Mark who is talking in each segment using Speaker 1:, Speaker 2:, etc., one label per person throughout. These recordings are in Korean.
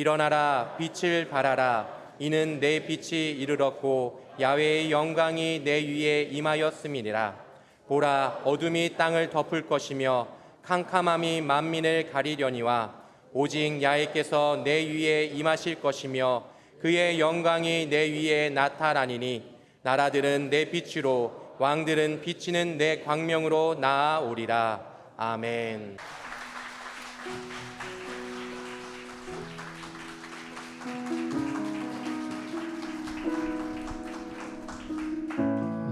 Speaker 1: 일어나라 빛을 발하라. 이는 내 빛이 이르렀고 야훼의 영광이 내 위에 임하였음이니라. 보라, 어둠이 땅을 덮을 것이며 캄캄함이 만민을 가리려니와 오직 야훼께서 내 위에 임하실 것이며 그의 영광이 내 위에 나타나니니 나라들은 내 빛으로 왕들은 비치는 내 광명으로 나아오리라. 아멘.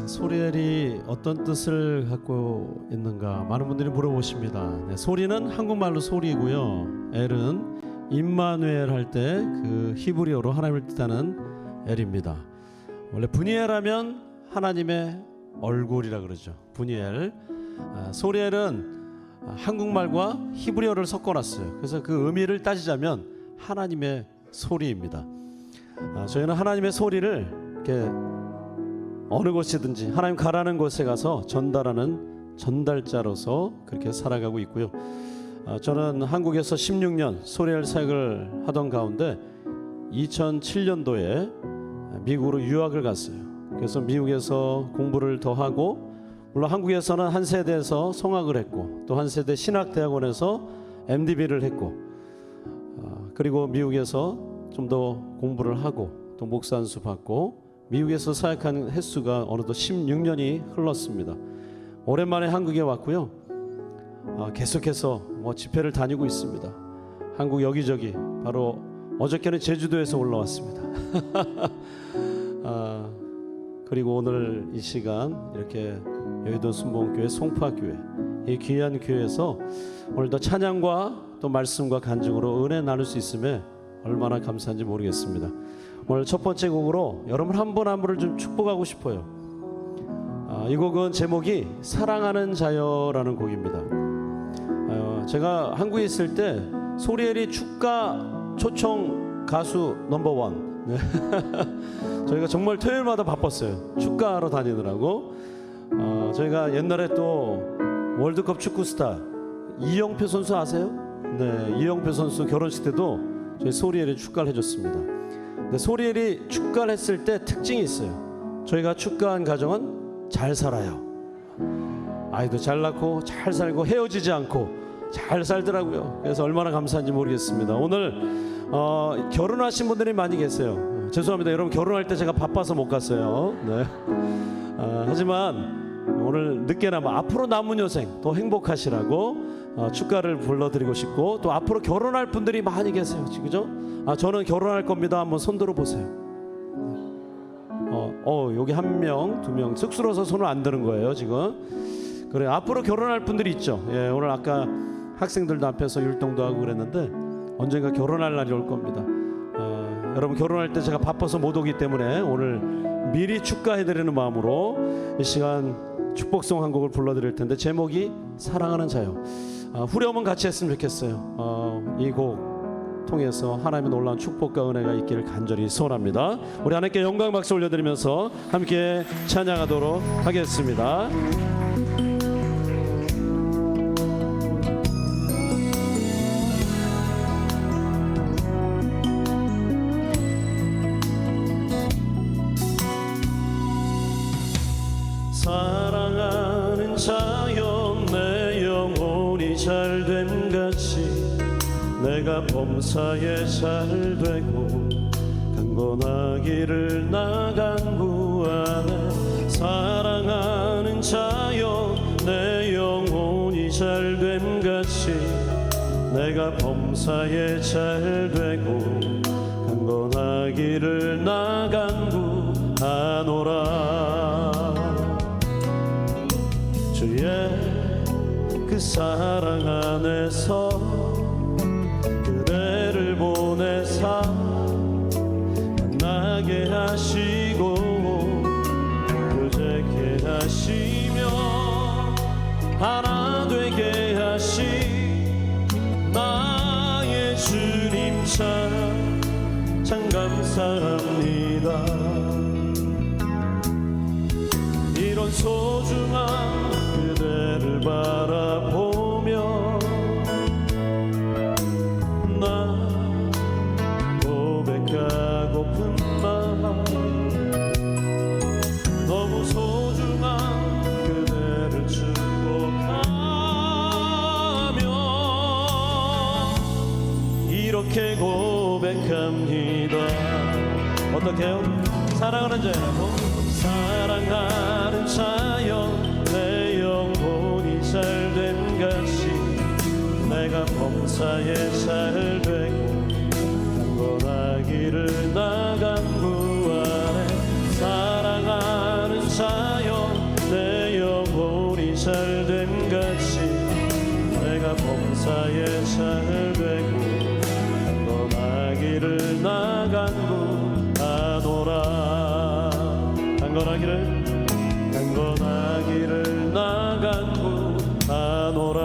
Speaker 2: 소리엘이 어떤 뜻을 갖고 있는가 많은 분들이 물어보십니다. 네, 소리는 한국말로 소리고요. 엘은 임마누엘 할 때 그 히브리어로 하나님을 뜻하는 엘입니다. 원래 분이엘 하면 하나님의 얼굴이라 그러죠. 분이엘. 소리엘은 한국말과 히브리어를 섞어놨어요. 그래서 그 의미를 따지자면 하나님의 소리입니다. 저희는 하나님의 소리를 이렇게 어느 곳이든지 하나님 가라는 곳에 가서 전달하는 전달자로서 그렇게 살아가고 있고요. 저는 한국에서 16년 소리엘 사역을 하던 가운데 2007년도에 미국으로 유학을 갔어요. 그래서 미국에서 공부를 더 하고, 물론 한국에서는 한 세대에서 성악을 했고 또 한 세대 신학대학원에서 MDB를 했고, 그리고 미국에서 좀 더 공부를 하고 또 목사 안수 받고 미국에서 사역한 횟수가 어느덧 16년이 흘렀습니다. 오랜만에 한국에 왔고요. 계속해서 집회를 다니고 있습니다. 한국 여기저기, 바로 어저께는 제주도에서 올라왔습니다. 그리고 오늘 이 시간 이렇게 여의도 순복음교회 송파교회, 이 귀한 교회에서 오늘도 찬양과 또 말씀과 간증으로 은혜 나눌 수 있음에 얼마나 감사한지 모르겠습니다. 오늘 첫 번째 곡으로 여러분 한 분 한 분을 좀 축복하고 싶어요. 이 곡은 제목이 사랑하는 자여라는 곡입니다. 제가 한국에 있을 때 소리엘이 축가 초청 가수 넘버원. 네. 저희가 정말 토요일마다 바빴어요. 축가하러 다니느라고. 저희가 옛날에 또 월드컵 축구 스타 이영표 선수 아세요? 네, 이영표 선수 결혼식 때도 저희 소리엘이 축가를 해줬습니다. 근데 소리엘이 축가를 했을 때 특징이 있어요. 저희가 축가한 가정은 잘 살아요. 아이도 잘 낳고 잘 살고 헤어지지 않고 잘 살더라고요. 그래서 얼마나 감사한지 모르겠습니다. 오늘 결혼하신 분들이 많이 계세요. 죄송합니다. 여러분, 결혼할 때 제가 바빠서 못 갔어요. 네. 하지만 오늘 늦게나마 앞으로 남은 여생 더 행복하시라고 축가를 불러드리고 싶고, 또 앞으로 결혼할 분들이 많이 계세요. 그죠? 저는 결혼할 겁니다. 한번 손 들어보세요. 여기 한 명, 두 명 쑥스러워서 손을 안 드는 거예요 지금. 그래, 앞으로 결혼할 분들이 있죠. 예, 오늘 아까 학생들도 앞에서 율동도 하고 그랬는데 언젠가 결혼할 날이 올 겁니다. 여러분, 결혼할 때 제가 바빠서 못 오기 때문에 오늘 미리 축가해드리는 마음으로 이 시간 축복송 한 곡을 불러드릴 텐데, 제목이 사랑하는 자요. 후렴은 같이 했으면 좋겠어요. 이 곡 통해서 하나님의 놀라운 축복과 은혜가 있기를 간절히 소원합니다. 우리 하나님께 영광 박수 올려드리면서 함께 찬양하도록 하겠습니다. 사랑하는 자여, 내 영혼이 잘됨 같이 내가 범사에 잘되고 강건하기를 나간구하네. 사랑하는 자여, 내 영혼이 잘됨 같이 내가 범사에 잘되고 강건하기를 나간구하노라. 주의 그 사랑 안에서 그대를 보내사 만나게 하시고 교제케 하시며 하나 되게 하신 나의 주님 참 감사합니다. 이런 소중한 그대를 바라보며 나 자라고 사랑하는 자여 내 영혼이 잘된 같이 내가 범사에 잘되고 강건하기를 나간구 안에 사랑하는 자여 내 영혼이 잘된 같이 내가 범사에 잘되고 강건하기를 나간구 하노라 강건하기를 나간구 하노라.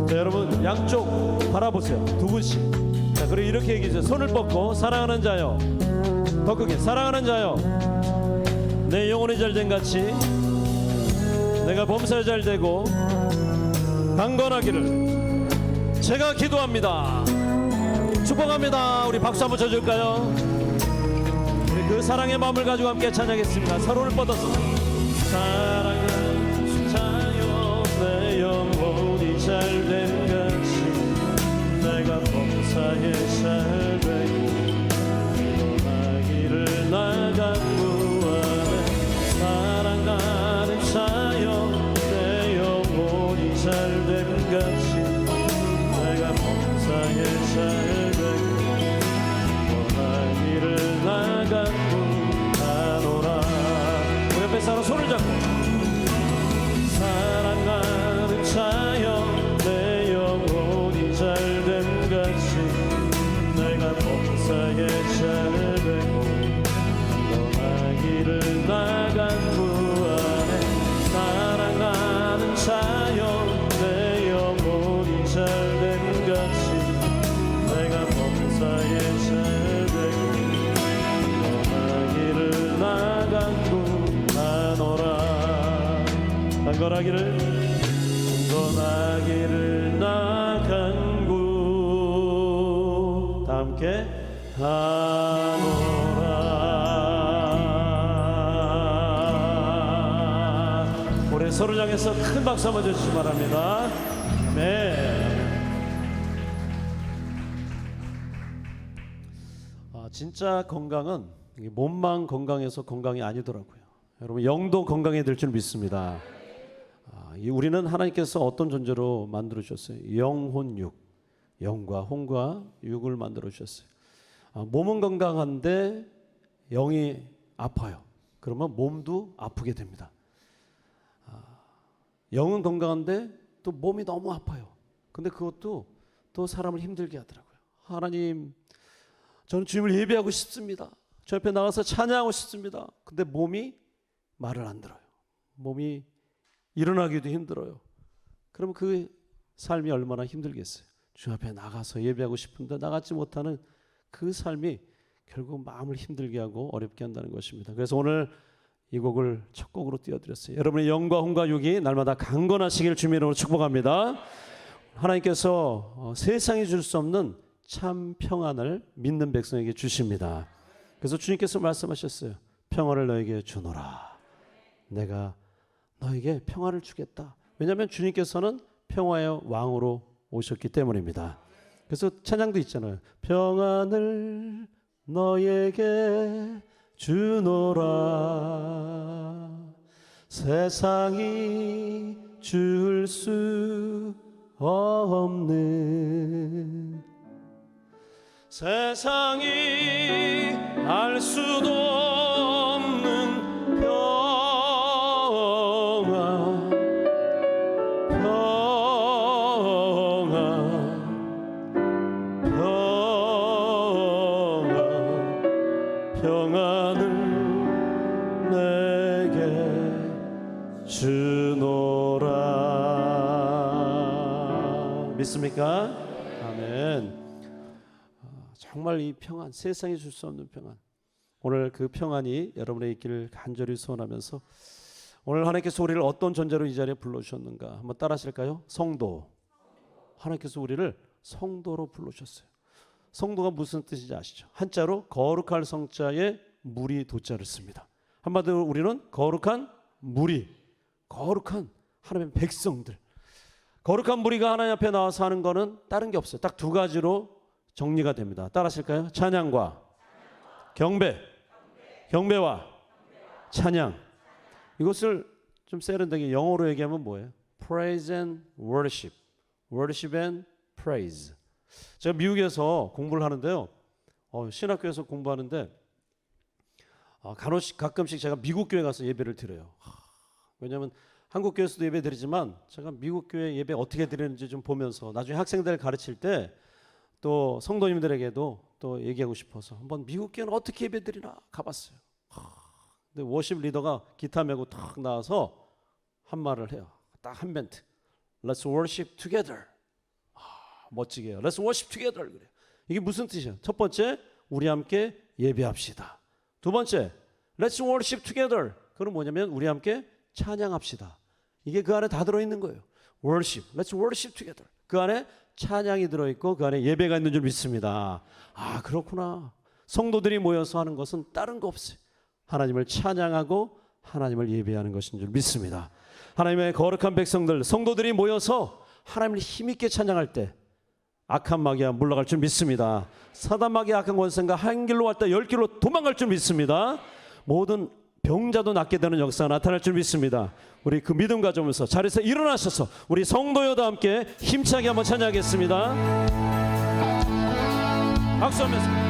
Speaker 2: 자, 여러분 양쪽 바라보세요. 두 분씩. 자, 그리고 이렇게 얘기해주세요. 손을 뻗고 사랑하는 자여, 더 크게 사랑하는 자여 내 영혼이 잘된 같이 내가 범사에 잘되고 강건하기를 제가 기도합니다. 축복합니다. 우리 박수 한번 쳐줄까요? 우리 그 사랑의 마음을 가지고 함께 찬양했습니다. 서로를 뻗어서 사랑하는 자여 내 영혼이 잘된 같이 내가 범사에 잘되고 강건하기를 나간구 안에 사랑하는 자여 내 영혼이 잘된 같이 내가 범사에 잘되고 강건하기를 나간구 하노라. 우리 옆에 사람 손을 잡고 사랑하는 자여 내 영혼이 잘된 같이 내가 범사에 잘되고 강건하기를 나간구 안에 사랑하는 자여 내 영혼이 잘된 같이 내가 범사에 잘되고 강건하기를 나간구 하노라. 강건하기를 나간구 다 함께 하노라. 우리 서로 향해서 큰 박수 한번 주시기 바랍니다. 네. 진짜 건강은 몸만 건강해서 건강이 아니더라고요. 여러분 영도 건강해야 될 줄 믿습니다. 우리는 하나님께서 어떤 존재로 만들어 주셨어요? 영혼육, 영과 혼과 육을 만들어 주셨어요. 몸은 건강한데 영이 아파요. 그러면 몸도 아프게 됩니다. 영은 건강한데 또 몸이 너무 아파요. 근데 그것도 또 사람을 힘들게 하더라고요. 하나님, 저는 주님을 예배하고 싶습니다. 저 옆에 나가서 찬양하고 싶습니다. 근데 몸이 말을 안 들어요. 몸이 일어나기도 힘들어요. 그럼 그 삶이 얼마나 힘들겠어요. 주 앞에 나가서 예배하고 싶은데 나가지 못하는 그 삶이 결국 마음을 힘들게 하고 어렵게 한다는 것입니다. 그래서 오늘 이 곡을 첫 곡으로 띄워드렸어요. 여러분의 영과 혼과 육이 날마다 강건하시길 주님의 이름으로 축복합니다. 하나님께서 세상이 줄 수 없는 참 평안을 믿는 백성에게 주십니다. 그래서 주님께서 말씀하셨어요. 평안을 너에게 주노라. 내가 너에게 평안을 주겠다. 왜냐하면 주님께서는 평화의 왕으로 오셨기 때문입니다. 그래서 찬양도 있잖아요. 평안을 너에게 주노라. 세상이 줄 수 없는 세상이 알 수도 없는 평안, 평안을 내게 주노라. 믿습니까? 아멘. 정말 이 평안, 세상에 줄 수 없는 평안, 오늘 그 평안이 여러분의 있기를 간절히 소원하면서 오늘 하나님께서 우리를 어떤 존재로 이 자리에 불러주셨는가 한번 따라 하실까요? 성도. 하나님께서 우리를 성도로 불러주셨어요. 성도가 무슨 뜻인지 아시죠? 한자로 거룩할 성자에 무리 도자를 씁니다. 한마디로 우리는 거룩한 무리, 거룩한 하나님의 백성들. 거룩한 무리가 하나님 앞에 나와서 하는 거는 다른 게 없어요. 딱 두 가지로 정리가 됩니다. 따라 하실까요? 찬양과 경배와 찬양. 이것을 좀 세련되게 영어로 얘기하면 뭐예요? Praise and worship. Worship and praise. 제가 미국에서 공부를 하는데요. 신학교에서 공부하는데 가끔씩 제가 미국 교회 가서 예배를 드려요. 왜냐하면 한국 교회에서도 예배 드리지만 제가 미국 교회 예배 어떻게 드리는지 좀 보면서 나중에 학생들 가르칠 때 또 성도님들에게도 또 얘기하고 싶어서 한번 미국 교회는 어떻게 예배 드리나 가봤어요. 근데 워십 리더가 기타 메고 탁 나와서 한 말을 해요. 딱 한 멘트. Let's worship together. 멋지게 해요. Let's worship together. 그래요. 이게 무슨 뜻이에요? 첫 번째, 우리 함께 예배합시다. 두 번째, Let's worship together. 그건 뭐냐면 우리 함께 찬양합시다. 이게 그 안에 다 들어있는 거예요. Worship. Let's worship together. 그 안에 찬양이 들어있고 그 안에 예배가 있는 줄 믿습니다. 그렇구나. 성도들이 모여서 하는 것은 다른 거 없어요. 하나님을 찬양하고 하나님을 예배하는 것인 줄 믿습니다. 하나님의 거룩한 백성들, 성도들이 모여서 하나님을 힘있게 찬양할 때 악한 마귀가 물러갈 줄 믿습니다. 사단 마귀의 악한 권세가 한 길로 왔다 10길로 도망갈 줄 믿습니다. 모든 병자도 낫게 되는 역사가 나타날 줄 믿습니다. 우리 그 믿음 가져오면서 자리에서 일어나셔서 우리 성도여도 함께 힘차게 한번 찬양하겠습니다. 박수하면서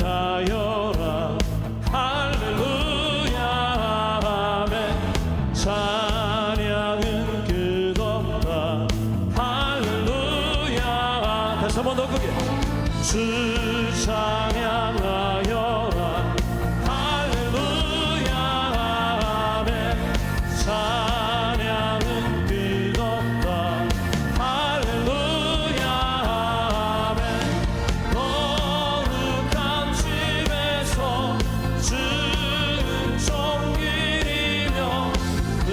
Speaker 2: 찬양하여라 할렐루야 아멘 찬양은 끝없다 할렐루야 다시 한번 더 크게 주 찬양하여라 할렐루야 아멘 찬양은 끝없다 할렐루야 아멘 거룩한 집에서 주는 종일이며 그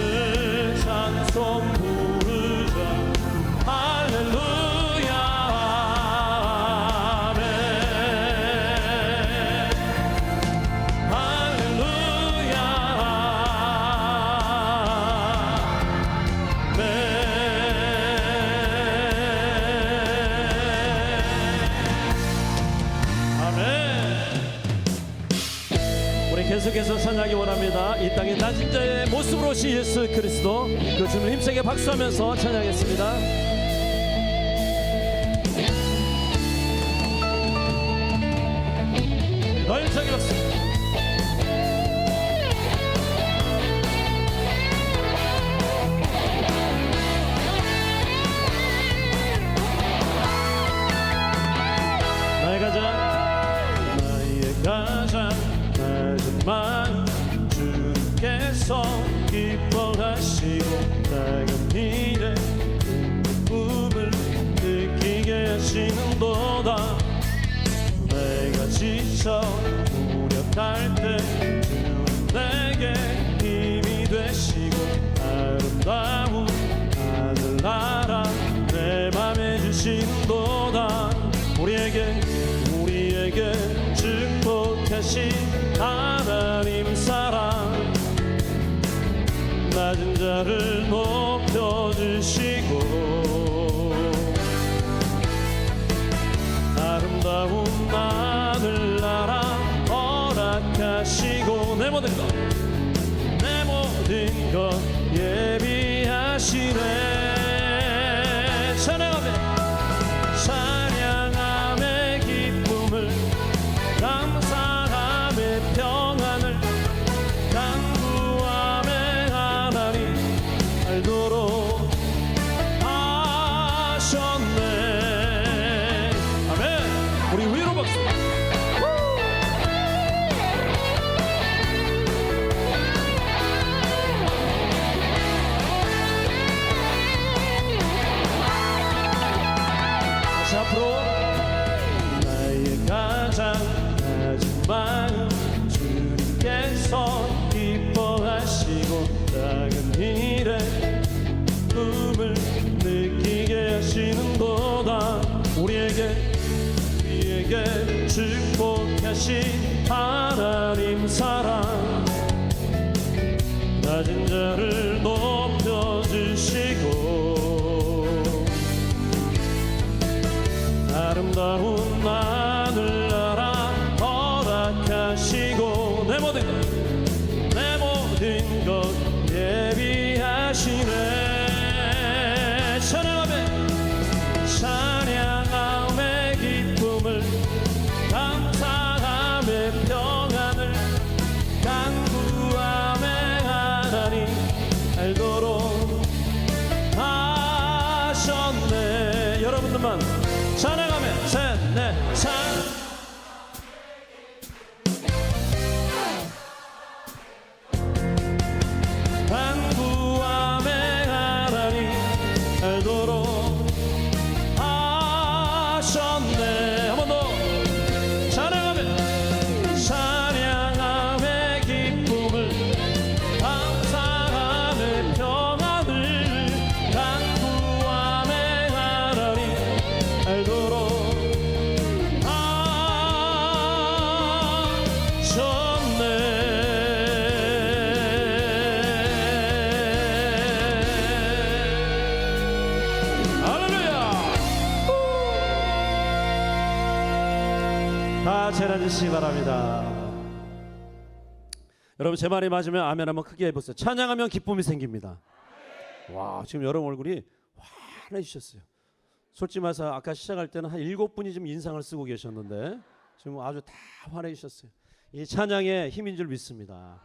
Speaker 2: 찬송 부르자 할렐루야 아멘 할렐루야 아멘. 우리 계속해서 찬양하기 원합니다. 이 땅에 낮은 자의 모습으로 오신 예수 그리스도 그 주님 힘세게 박수하면서 찬양하겠습니다. 더 힘차게 박수. 나의 가장 낮은 주께서 기뻐하시고 작은 일에 기쁨을 느끼게 하시는도다. 내가 지쳐 무력할 때 주는 내게 힘이 되시고 아름다운 하늘나라 내 맘에 주시는도다. 우리에게 축복하신 하나님 사랑 낮은 자를 높여주시고 아름다운 하늘나라 허락하시고 내 모든 것 예비하시네. 찬양함의 기쁨을 감사함의 평안을 간구함의 하나님 알도록 하셨네. 아멘. 우리 위로 박수. 앞으로 나의 가장 낮은 마음 주님께서 기뻐하시고 작은 일에 꿈을 느끼게 하시는도다. 우리에게 축복하신 하나님 사랑 낮은 자를 높여주시고 아름다운 하늘나라 허락하시고 내 모든 것 예비하시네. 찬양함의 기쁨을 감사함의 평안을 간구함의 하나님 알도록 하셨네. 여러분들만 찬양하며 셋넷 간구함의 하나님 알도록 하셨네. 한 번 더 찬양함의 기쁨을 감사함의 평안을 간구함의 하나님 알도록 하셨네. 할렐루야. 다 재라주시기 바랍니다. 여러분 제 말이 맞으면 아멘 한번 크게 해보세요. 찬양하면 기쁨이 생깁니다. 와, 지금 여러분 얼굴이 환해지셨어요. 솔직히 말해서 아까 시작할 때는 한 7분이 좀 인상을 쓰고 계셨는데 지금 아주 다 환해지셨어요. 이 찬양의 힘인 줄 믿습니다.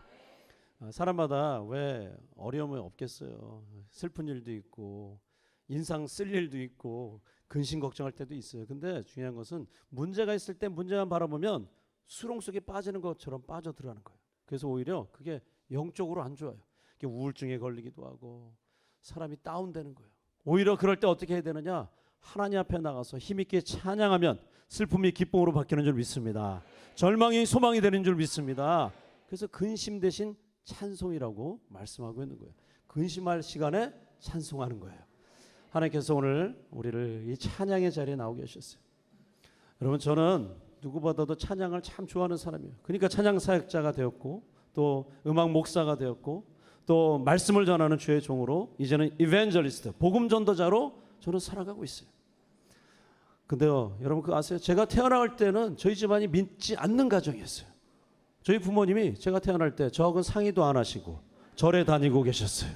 Speaker 2: 사람마다 왜 어려움이 없겠어요. 슬픈 일도 있고 인상 쓸 일도 있고 근심 걱정할 때도 있어요. 근데 중요한 것은 문제가 있을 때 문제만 바라보면 수렁 속에 빠지는 것처럼 빠져들어가는 거예요. 그래서 오히려 그게 영적으로 안 좋아요. 그게 우울증에 걸리기도 하고 사람이 다운되는 거예요. 오히려 그럴 때 어떻게 해야 되느냐? 하나님 앞에 나가서 힘있게 찬양하면 슬픔이 기쁨으로 바뀌는 줄 믿습니다. 절망이 소망이 되는 줄 믿습니다. 그래서 근심 대신 찬송이라고 말씀하고 있는 거예요. 근심할 시간에 찬송하는 거예요. 하나님께서 오늘 우리를 이 찬양의 자리에 나오게 하셨어요. 여러분 저는 누구보다도 찬양을 참 좋아하는 사람이에요. 그러니까 찬양 사역자가 되었고 또 음악 목사가 되었고 또 말씀을 전하는 주의 종으로 이제는 이벤젤리스트 복음 전도자로 저는 살아가고 있어요. 근데요 여러분 그거 아세요? 제가 태어날 때는 저희 집안이 믿지 않는 가정이었어요. 저희 부모님이 제가 태어날 때 저하고는 상의도 안 하시고 절에 다니고 계셨어요.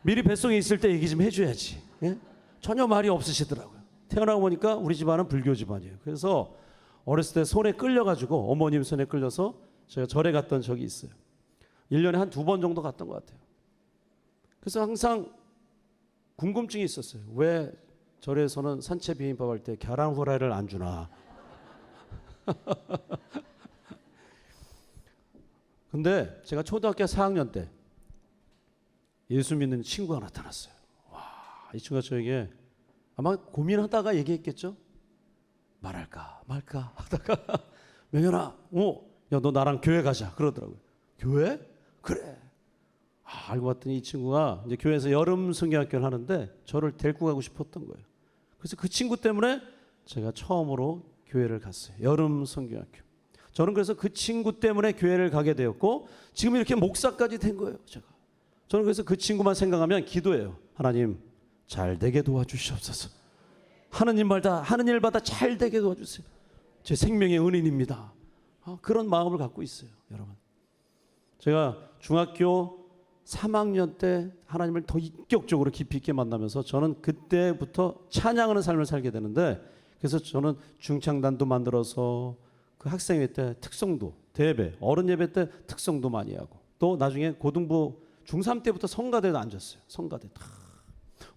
Speaker 2: 미리 뱃속에 있을 때 얘기 좀 해줘야지. 예? 전혀 말이 없으시더라고요. 태어나고 보니까 우리 집안은 불교 집안이에요. 그래서 어렸을 때 손에 끌려가지고 어머님 손에 끌려서 제가 절에 갔던 적이 있어요. 1년에 한 2번 정도 갔던 것 같아요. 그래서 항상 궁금증이 있었어요. 왜 절에서는 산채 비빔밥 할 때 계란 후라이를 안 주나. 근데 제가 초등학교 4학년 때 예수 믿는 친구가 나타났어요. 와, 이 친구가 저에게 아마 고민하다가 얘기했겠죠. 말할까 말까 하다가 명현아, 야, 너 나랑 교회 가자 그러더라고요. 교회? 그래. 알고 봤더니 이 친구가 이제 교회에서 여름 성경학교를 하는데 저를 데리고 가고 싶었던 거예요. 그래서 그 친구 때문에 제가 처음으로 교회를 갔어요. 여름 성경학교. 저는 그래서 그 친구 때문에 교회를 가게 되었고 지금 이렇게 목사까지 된 거예요. 저는 그래서 그 친구만 생각하면 기도해요. 하나님 잘 되게 도와주시옵소서. 하는 일마다 잘 되게 도와주세요. 제 생명의 은인입니다. 그런 마음을 갖고 있어요, 여러분. 제가 중학교 3학년 때 하나님을 더 인격적으로 깊이 있게 만나면서 저는 그때부터 찬양하는 삶을 살게 되는데, 그래서 저는 중창단도 만들어서 그 학생회 때 특성도, 대예배, 어른 예배 때 특성도 많이 하고, 또 나중에 고등부 중3 때부터 성가대도 앉았어요. 성가대.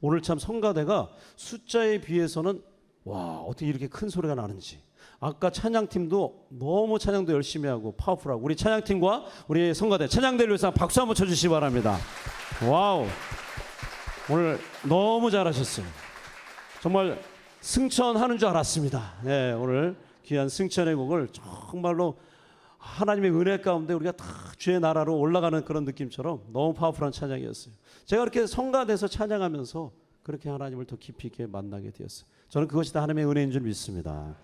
Speaker 2: 오늘 참 성가대가 숫자에 비해서는 와, 어떻게 이렇게 큰 소리가 나는지. 아까 찬양팀도 너무 찬양도 열심히 하고 파워풀하고, 우리 찬양팀과 우리 성가대 찬양대를 위해서 박수 한번 쳐주시기 바랍니다. 와우, 오늘 너무 잘하셨어요. 정말 승천하는 줄 알았습니다. 네, 오늘 귀한 승천의 곡을 정말로 하나님의 은혜 가운데 우리가 다 주의 나라로 올라가는 그런 느낌처럼 너무 파워풀한 찬양이었어요. 제가 그렇게 성가대에서 찬양하면서 그렇게 하나님을 더 깊이 있게 만나게 되었어요. 저는 그것이 다 하나님의 은혜인 줄 믿습니다.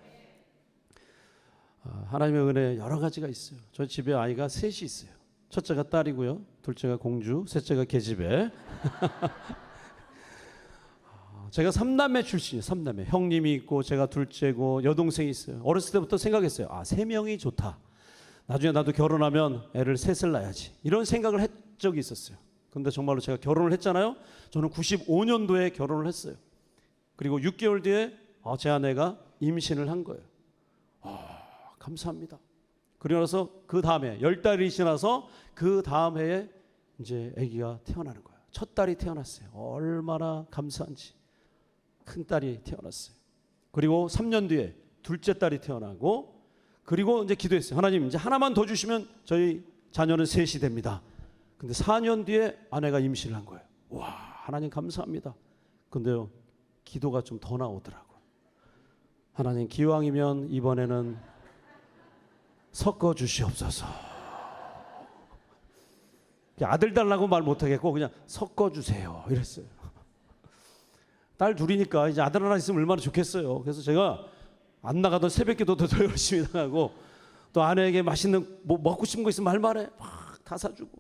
Speaker 2: 하나님의 은혜 여러 가지가 있어요. 저희 집에 아이가 셋이 있어요. 첫째가 딸이고요, 둘째가 공주, 셋째가 계집애. 제가 3남매 출신이에요. 3남매. 형님이 있고 제가 둘째고 여동생이 있어요. 어렸을 때부터 생각했어요. 3명이 좋다. 나중에 나도 결혼하면 애를 셋을 낳아야지. 이런 생각을 했 적이 있었어요. 근데 정말로 제가 결혼을 했잖아요. 저는 95년도에 결혼을 했어요. 그리고 6개월 뒤에 제 아내가 임신을 한 거예요. 감사합니다. 그리고 나서 그 다음에 10달이 지나서 그 다음 해에 이제 아기가 태어나는 거예요. 첫 딸이 태어났어요. 얼마나 감사한지. 큰 딸이 태어났어요. 그리고 3년 뒤에 둘째 딸이 태어나고, 그리고 이제 기도했어요. 하나님, 이제 하나만 더 주시면 저희 자녀는 셋이 됩니다. 근데 4년 뒤에 아내가 임신을 한 거예요. 와, 하나님 감사합니다. 근데요, 기도가 좀 더 나오더라고요. 하나님, 기왕이면 이번에는 섞어 주시옵소서. 아들 달라고 말 못하겠고 그냥 섞어 주세요 이랬어요. 딸 둘이니까 이제 아들 하나 있으면 얼마나 좋겠어요. 그래서 제가 안 나가던 새벽기도도 더 열심히 나가고, 또 아내에게 맛있는 뭐 먹고 싶은 거 있으면 말만해 막 다 사주고,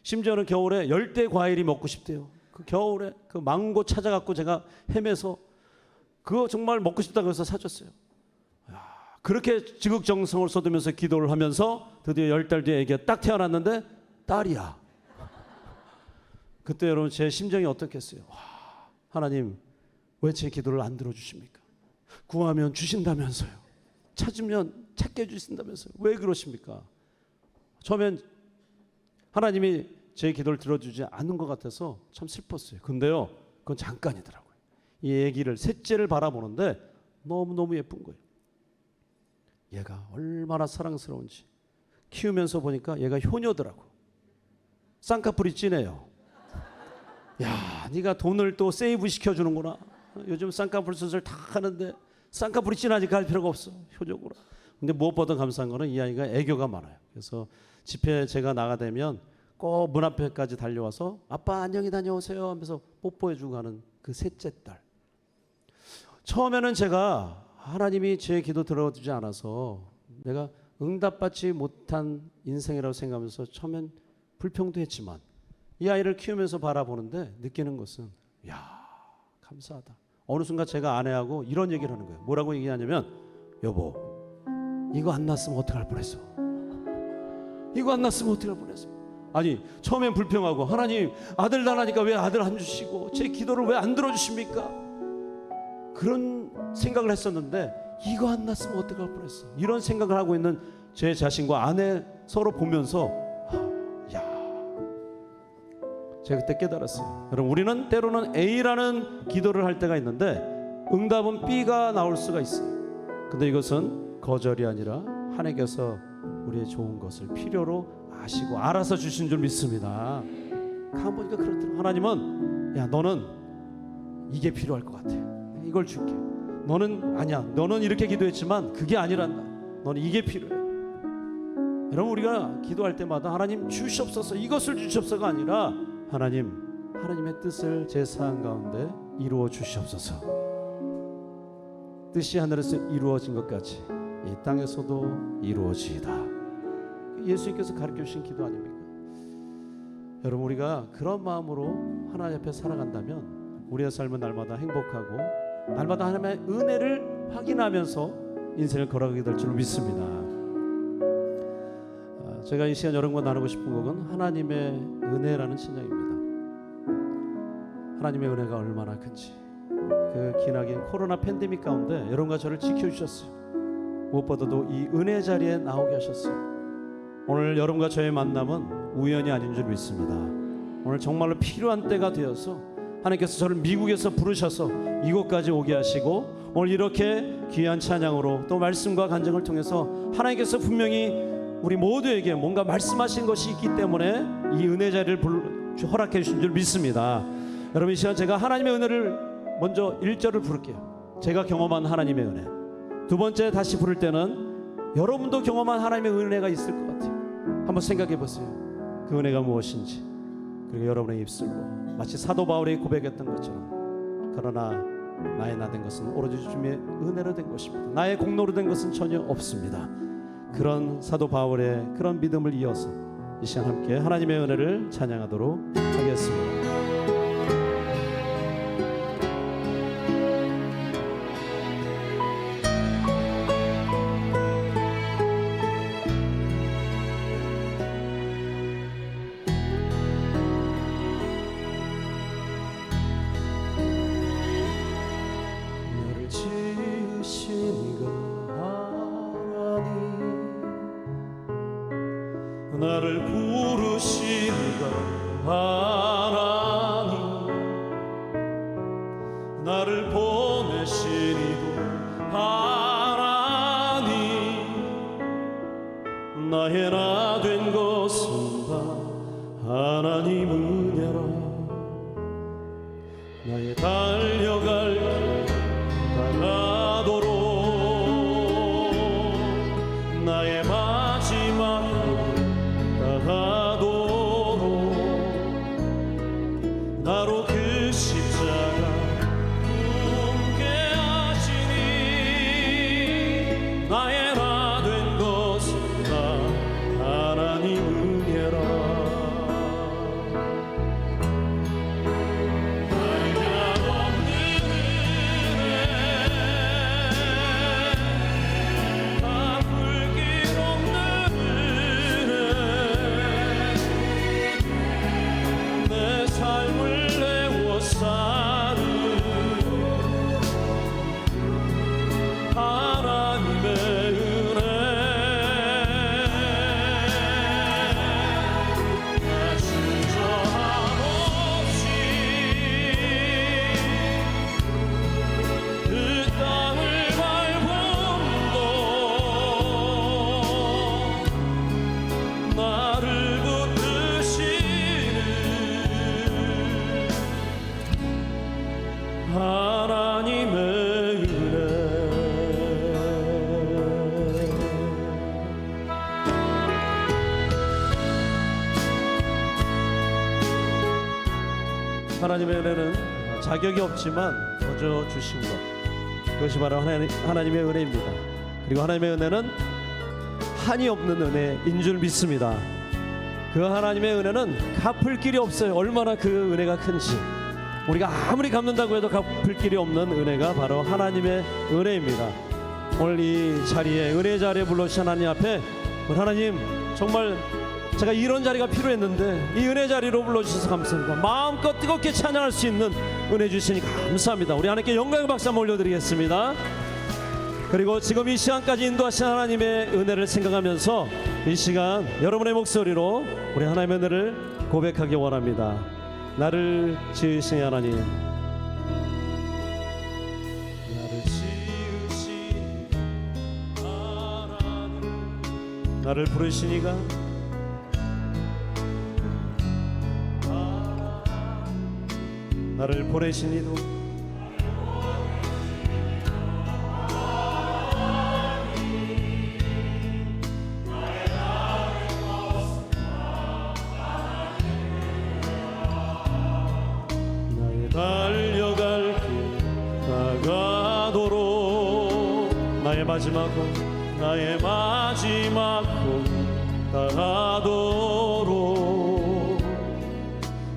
Speaker 2: 심지어는 겨울에 열대 과일이 먹고 싶대요. 그 겨울에 그 망고 찾아갖고 제가 헤매서 그거 정말 먹고 싶다고 해서 사줬어요. 그렇게 지극정성을 쏟으면서 기도를 하면서 드디어 10달 뒤에 애기가 딱 태어났는데 딸이야. 그때 여러분 제 심정이 어떻겠어요? 하나님, 왜 제 기도를 안 들어주십니까? 구하면 주신다면서요. 찾으면 찾게 해주신다면서요. 왜 그러십니까? 처음엔 하나님이 제 기도를 들어주지 않는 것 같아서 참 슬펐어요. 근데요, 그건 잠깐이더라고요. 이 아기를, 셋째를 바라보는데 너무너무 예쁜 거예요. 얘가 얼마나 사랑스러운지. 키우면서 보니까 얘가 효녀더라고. 쌍꺼풀이 진해요. 야, 네가 돈을 또 세이브 시켜주는구나. 요즘 쌍꺼풀 수술 다 하는데 쌍꺼풀이 진하니까 할 필요가 없어, 효적으로. 근데 무엇보다 감사한 거는 이 아이가 애교가 많아요. 그래서 집회 제가 나가되면 꼭 문 앞에까지 달려와서 아빠 안녕히 다녀오세요 하면서 뽀뽀해주고 가는 그 셋째 딸. 처음에는 제가 하나님이 제 기도 들어주지 않아서 내가 응답받지 못한 인생이라고 생각하면서 처음엔 불평도 했지만, 이 아이를 키우면서 바라보는데 느끼는 것은, 야, 감사하다. 어느 순간 제가 아내하고 이런 얘기를 하는 거예요. 뭐라고 얘기하냐면, 여보, 이거 안 났으면 어떡할 뻔했어. 이거 안 났으면 어떡할 뻔했어. 아니, 처음엔 불평하고, 하나님 아들 달라니까 왜 아들 안 주시고 제 기도를 왜 안 들어주십니까? 그런 생각을 했었는데, 이거 안 났으면 어떡할 뻔했어. 이런 생각을 하고 있는 제 자신과 아내 서로 보면서, 야, 제가 그때 깨달았어요. 여러분, 우리는 때로는 A라는 기도를 할 때가 있는데 응답은 B가 나올 수가 있어요. 근데 이것은 거절이 아니라 하나님께서 우리의 좋은 것을 필요로 아시고 알아서 주신 줄 믿습니다. 가만 보니까 그렇더라고요. 하나님은 야 너는 이게 필요할 것 같아. 이걸 줄게. 너는 아니야. 너는 이렇게 기도했지만 그게 아니란다. 너는 이게 필요해. 여러분 우리가 기도할 때마다 하나님 주시옵소서 이것을 주시옵소서가 아니라 하나님의 뜻을 제 사안 가운데 이루어 주시옵소서. 뜻이 하늘에서 이루어진 것 같이 이 땅에서도 이루어지이다. 예수님께서 가르쳐 주신 기도 아닙니까? 여러분 우리가 그런 마음으로 하나님 앞에 살아간다면 우리의 삶은 날마다 행복하고 날마다 하나님의 은혜를 확인하면서 인생을 걸어가게 될 줄 믿습니다. 제가 이 시간 여러분과 나누고 싶은 곡은 하나님의 은혜라는 찬양입니다. 하나님의 은혜가 얼마나 큰지 그 기나긴 코로나 팬데믹 가운데 여러분과 저를 지켜주셨어요. 무엇보다도 이 은혜 자리에 나오게 하셨어요. 오늘 여러분과 저의 만남은 우연이 아닌 줄 믿습니다. 오늘 정말로 필요한 때가 되어서 하나님께서 저를 미국에서 부르셔서 이곳까지 오게 하시고 오늘 이렇게 귀한 찬양으로 또 말씀과 간증을 통해서 하나님께서 분명히 우리 모두에게 뭔가 말씀하신 것이 있기 때문에 이 은혜 자리를 허락해 주신 줄 믿습니다. 여러분 이 시간 제가 하나님의 은혜를 먼저 1절을 부를게요. 제가 경험한 하나님의 은혜. 두 번째 다시 부를 때는 여러분도 경험한 하나님의 은혜가 있을 것 같아요. 한번 생각해 보세요. 그 은혜가 무엇인지. 그리고 여러분의 입술로 마치 사도 바울이 고백했던 것처럼 그러나 나의 나 된 것은 오로지 주님의 은혜로 된 것입니다. 나의 공로로 된 것은 전혀 없습니다. 그런 사도 바울의 그런 믿음을 이어서 이 시간 함께 하나님의 은혜를 찬양하도록 하겠습니다. 나를 지으신 것 나를 부르시니가 하나님 나를 보내시니도 하나님 나의 나 된 것은 다 하나님 은혜라 나의 달려갈 길 달라도록 나의 마지막 하도록 나로 그 십자가 품게 하시니 나의 나 된 것은 다 하나님 은혜라 한량없는 은혜 갚을 길 없는 삶을 내워 사는 하나님의 은혜 주저함 없이 그 땅을 밟음도 나를 붙드시는 하나님의 은혜 하나님의 은혜는 자격이 없지만 거저 주신 것 그것이 바로 하나님의 은혜입니다. 그리고 하나님의 은혜는 한이 없는 은혜인 줄 믿습니다. 그 하나님의 은혜는 갚을 길이 없어요. 얼마나 그 은혜가 큰지 우리가 아무리 갚는다고 해도 갚을 길이 없는 은혜가 바로 하나님의 은혜입니다. 오늘 이 자리에 은혜 자리에 불러주신 하나님 앞에 하나님 정말 제가 이런 자리가 필요했는데 이 은혜 자리로 불러주셔서 감사합니다. 마음껏 뜨겁게 찬양할 수 있는 은혜 주시니 감사합니다. 우리 하나님께 영광의 박수 한번 올려드리겠습니다. 그리고 지금 이 시간까지 인도하신 하나님의 은혜를 생각하면서 이 시간 여러분의 목소리로 우리 하나님의 은혜를 고백하기 원합니다. 나를 지으신 하나님 나를 지으신 하나님 나를 부르시니가 나를 보내신 이도 나의 달려갈 길 다가도록 나의 마지막 홈 다가도록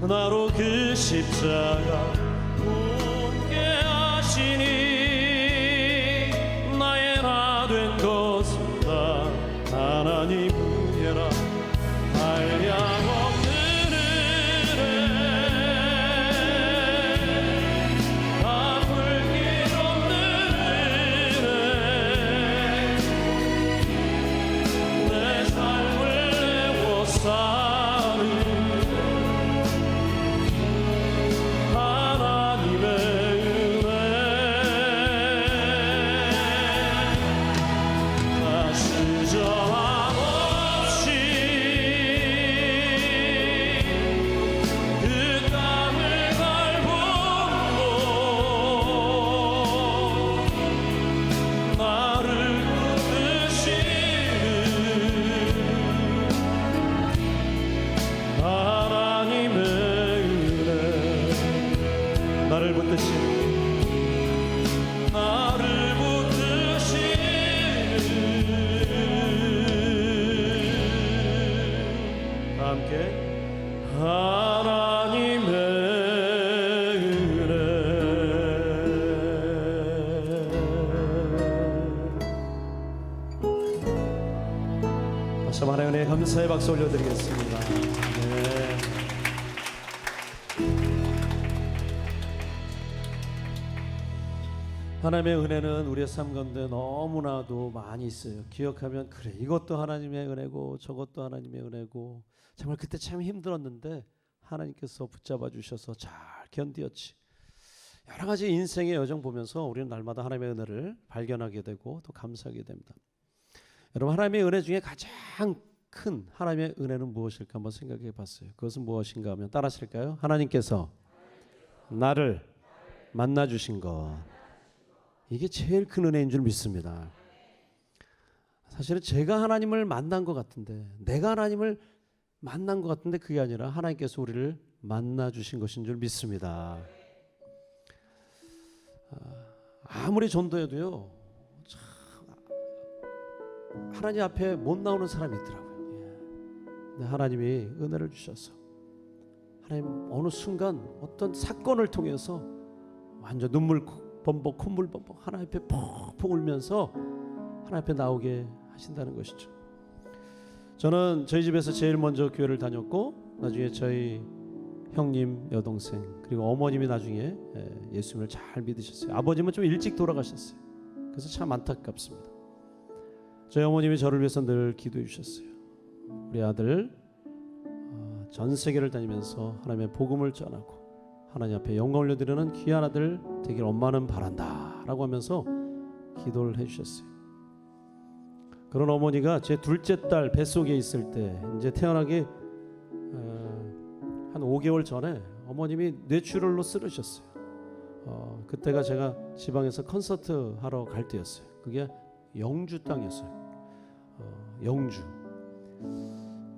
Speaker 2: 나로 그 십자가 붙게 하시니 나의 나 된 것은 다 하나님 은혜라 한량없는 은혜 갚을 길 없는 은혜 내 삶을 내고 사는 하나님의 은혜 나 수저함 없이 그 땅을 밟음으로 나를 붙드시는 하나님의 은혜 나를 붙드시는 다 함께 하나님의 은혜 다시 한번 하나님의 은혜에 감사의 박수 올려드리겠습니다. 네. 하나님의 은혜는 우리의 삶 가운데 너무나도 많이 있어요. 기억하면 그래 이것도 하나님의 은혜고 저것도 하나님의 은혜고 정말 그때 참 힘들었는데 하나님께서 붙잡아 주셔서 잘 견디었지. 여러 가지 인생의 여정 보면서 우리는 날마다 하나님의 은혜를 발견하게 되고 또 감사하게 됩니다. 여러분 하나님의 은혜 중에 가장 큰 하나님의 은혜는 무엇일까 한번 생각해 봤어요. 그것은 무엇인가 하면 따라하실까요? 하나님께서 나를 만나 주신 것. 이게 제일 큰 은혜인 줄 믿습니다. 사실은 제가 하나님을 만난 것 같은데 내가 하나님을 만난 것 같은데 그게 아니라 하나님께서 우리를 만나 주신 것인 줄 믿습니다. 아무리 전도해도요 참 하나님 앞에 못 나오는 사람이 있더라고요. 근데 하나님이 은혜를 주셔서 하나님 어느 순간 어떤 사건을 통해서 완전 눈물 범벅 콧물 범벅 하나님 앞에 펑펑 울면서 하나님 앞에 나오게 하신다는 것이죠. 저는 저희 집에서 제일 먼저 교회를 다녔고 나중에 저희 형님 여동생 그리고 어머님이 나중에 예수님을 잘 믿으셨어요. 아버님은 좀 일찍 돌아가셨어요. 그래서 참 안타깝습니다. 저희 어머님이 저를 위해서 늘 기도해 주셨어요. 우리 아들 전 세계를 다니면서 하나님의 복음을 전하고 하나님 앞에 영광 올려드리는 귀한 아들 되길 엄마는 바란다 라고 하면서 기도를 해주셨어요. 그런 어머니가 제 둘째 딸 뱃속에 있을 때 이제 태어나기 한 5개월 전에 어머님이 뇌출혈로 쓰러졌어요. 그때가 제가 지방에서 콘서트 하러 갈 때였어요. 그게 영주 땅이었어요. 영주.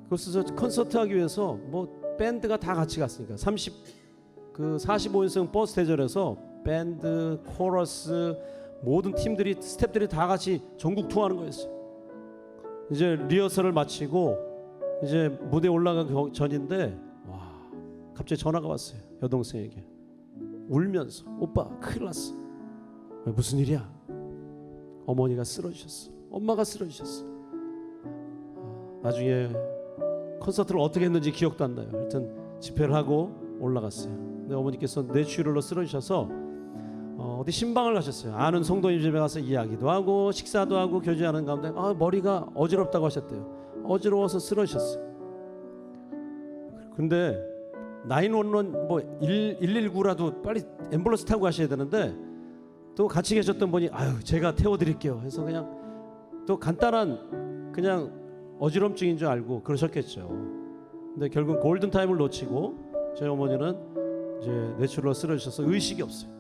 Speaker 2: 그래서 콘서트 하기 위해서 뭐 밴드가 다 같이 갔으니까 45인승 버스 대절에서 밴드, 코러스 모든 팀들이 스태프들이 다 같이 전국 투어하는 거였어요. 이제 리허설을 마치고 이제 무대 올라가기 전인데 와 갑자기 전화가 왔어요. 여동생에게 울면서 오빠 큰일 났어. 무슨 일이야? 어머니가 쓰러지셨어. 엄마가 쓰러지셨어. 나중에 콘서트를 어떻게 했는지 기억도 안 나요. 하여튼 집회를 하고 올라갔어요. 근데 어머니께서 뇌출혈로 쓰러지셔서 어디 신방을 가셨어요. 아는 성도님 집에 가서 이야기도 하고 식사도 하고 교제하는 가운데 머리가 어지럽다고 하셨대요. 어지러워서 쓰러지셨어요. 근데 911 뭐 119라도 빨리 앰뷸런스 타고 가셔야 되는데 또 같이 계셨던 분이 제가 태워드릴게요 해서 그냥 또 간단한 그냥 어지럼증인 줄 알고 그러셨겠죠. 근데 결국 골든타임을 놓치고 저희 어머니는 이제 뇌출혈로 쓰러지셔서 의식이 없어요.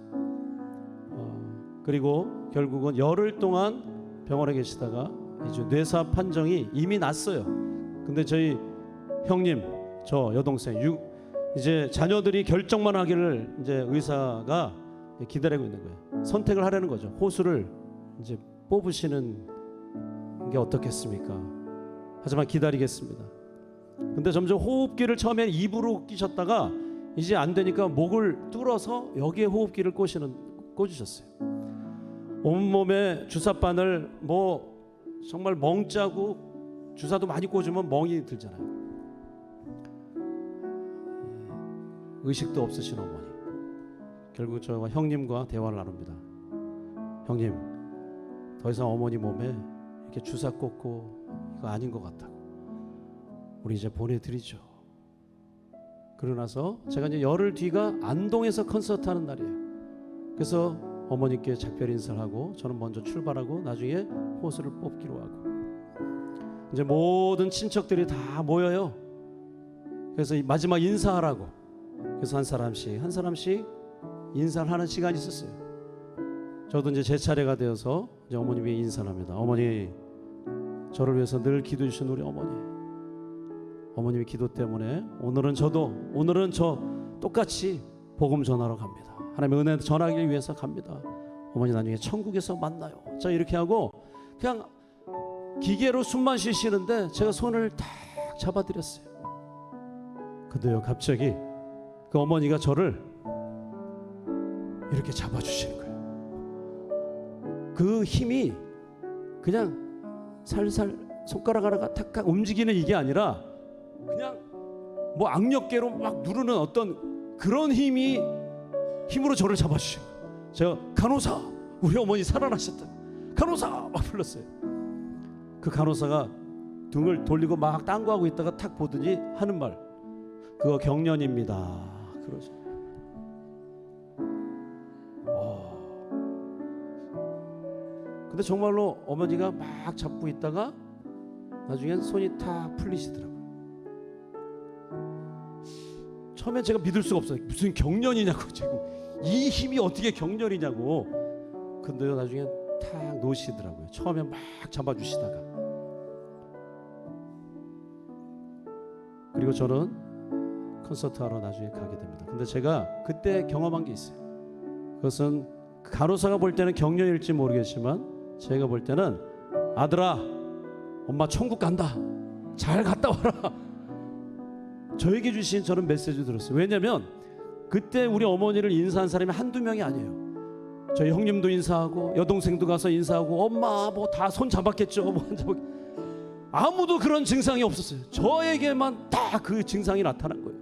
Speaker 2: 그리고 결국은 열흘 동안 병원에 계시다가 이제 뇌사 판정이 이미 났어요. 근데 저희 형님, 저 여동생, 이제 자녀들이 결정만 하기를 이제 의사가 기다리고 있는 거예요. 선택을 하려는 거죠. 호수를 이제 뽑으시는 게 어떻겠습니까? 하지만 기다리겠습니다. 근데 점점 호흡기를 처음엔 입으로 끼셨다가 이제 안 되니까 목을 뚫어서 여기에 호흡기를 꽂으셨어요. 온몸에 주사바늘 뭐 정말 멍짜고 주사도 많이 꽂으면 멍이 들잖아요. 의식도 없으신 어머니. 결국 저와 형님과 대화를 나눕니다. 형님, 더 이상 어머니 몸에 이렇게 주사 꽂고 이거 아닌 것 같다고. 우리 이제 보내드리죠. 그러고 나서 제가 이제 열흘 뒤가 안동에서 콘서트 하는 날이에요. 그래서 어머니께 작별 인사를 하고 저는 먼저 출발하고 나중에 호수를 뽑기로 하고 이제 모든 친척들이 다 모여요. 그래서 마지막 인사하라고. 그래서 한 사람씩 인사를 하는 시간이 있었어요. 저도 이제 제 차례가 되어서 이제 어머님이 인사를 합니다. 어머니, 저를 위해서 늘 기도해 주신 우리 어머님의 기도 때문에 오늘은 저 똑같이 복음 전하러 갑니다. 하나님의 은혜 전하기 위해서 갑니다. 어머니 나중에 천국에서 만나요. 자, 이렇게 하고 그냥 기계로 숨만 쉬시는데 제가 손을 딱 잡아드렸어요. 근데요, 갑자기 그 어머니가 저를 이렇게 잡아주시는 거예요. 그 힘이 그냥 살살 손가락 하나가 탁탁 움직이는 이게 아니라 그냥 뭐 악력계로 막 누르는 어떤 그런 힘으로 저를 잡아주신 거예요. 제가 간호사, 우리 어머니 살아나셨다, 간호사 막 불렀어요. 그 간호사가 등을 돌리고 막 딴거하고 있다가 탁 보더니 하는 말, 그거 경련입니다 그러죠. 근데 정말로 어머니가 막 잡고 있다가 나중엔 손이 탁 풀리시더라고요. 처음엔 제가 믿을 수가 없어요. 무슨 경련이냐고, 지금 이 힘이 어떻게 경련이냐고. 근데요, 나중엔 탁 놓으시더라고요. 처음엔 막 잡아주시다가. 그리고 저는 콘서트 하러 나중에 가게 됩니다. 근데 제가 그때 경험한 게 있어요. 그것은 간호사가 볼 때는 경련일지 모르겠지만 제가 볼 때는, 아들아, 엄마 천국 간다, 잘 갔다 와라, 저에게 주신 저는 메시지 들었어요. 왜냐면 그때 우리 어머니를 인사한 사람이 한두 명이 아니에요. 저희 형님도 인사하고 여동생도 가서 인사하고 엄마 뭐 다 손 잡았겠죠. 아무도 그런 증상이 없었어요. 저에게만 다 그 증상이 나타난 거예요.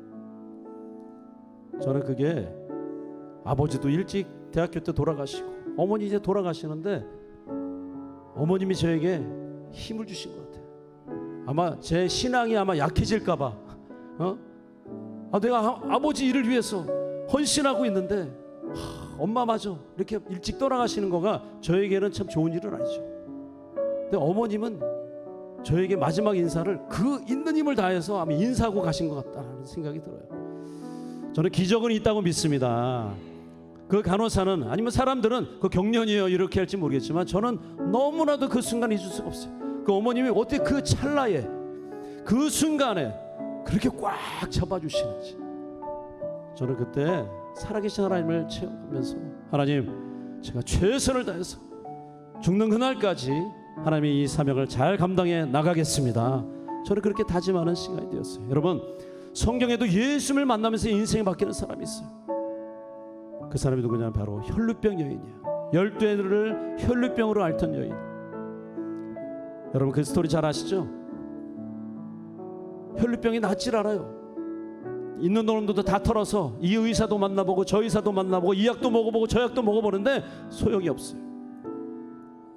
Speaker 2: 저는 그게 아버지도 일찍 대학교 때 돌아가시고 어머니 이제 돌아가시는데 어머님이 저에게 힘을 주신 것 같아요. 아마 제 신앙이 아마 약해질까 봐, 내가 아버지 일을 위해서 헌신하고 있는데 엄마마저 이렇게 일찍 돌아가시는 거가 저에게는 참 좋은 일은 아니죠. 근데 어머님은 저에게 마지막 인사를 그 있는 힘을 다해서 아마 인사하고 가신 것 같다는 생각이 들어요. 저는 기적은 있다고 믿습니다. 그 간호사는, 아니면 사람들은 그 경련이에요 이렇게 할지 모르겠지만 저는 너무나도 그 순간을 잊을 수가 없어요. 그 어머님이 어떻게 그 찰나에, 그 순간에 그렇게 꽉 잡아주시는지. 저는 그때 살아계신 하나님을 체험하면서, 하나님, 제가 최선을 다해서 죽는 그날까지 하나님의 이 사명을 잘 감당해 나가겠습니다. 저는 그렇게 다짐하는 시간이 되었어요. 여러분, 성경에도 예수님을 만나면서 인생이 바뀌는 사람이 있어요. 그 사람이 누구냐면 바로 혈루병 여인이에요. 12애들을 혈루병으로 앓던 여인. 여러분 그 스토리 잘 아시죠? 혈루병이 낫질 않아요. 있는 놈들도 다 털어서 이 의사도 만나보고 저 의사도 만나보고 이 약도 먹어보고 저 약도 먹어보는데 소용이 없어요.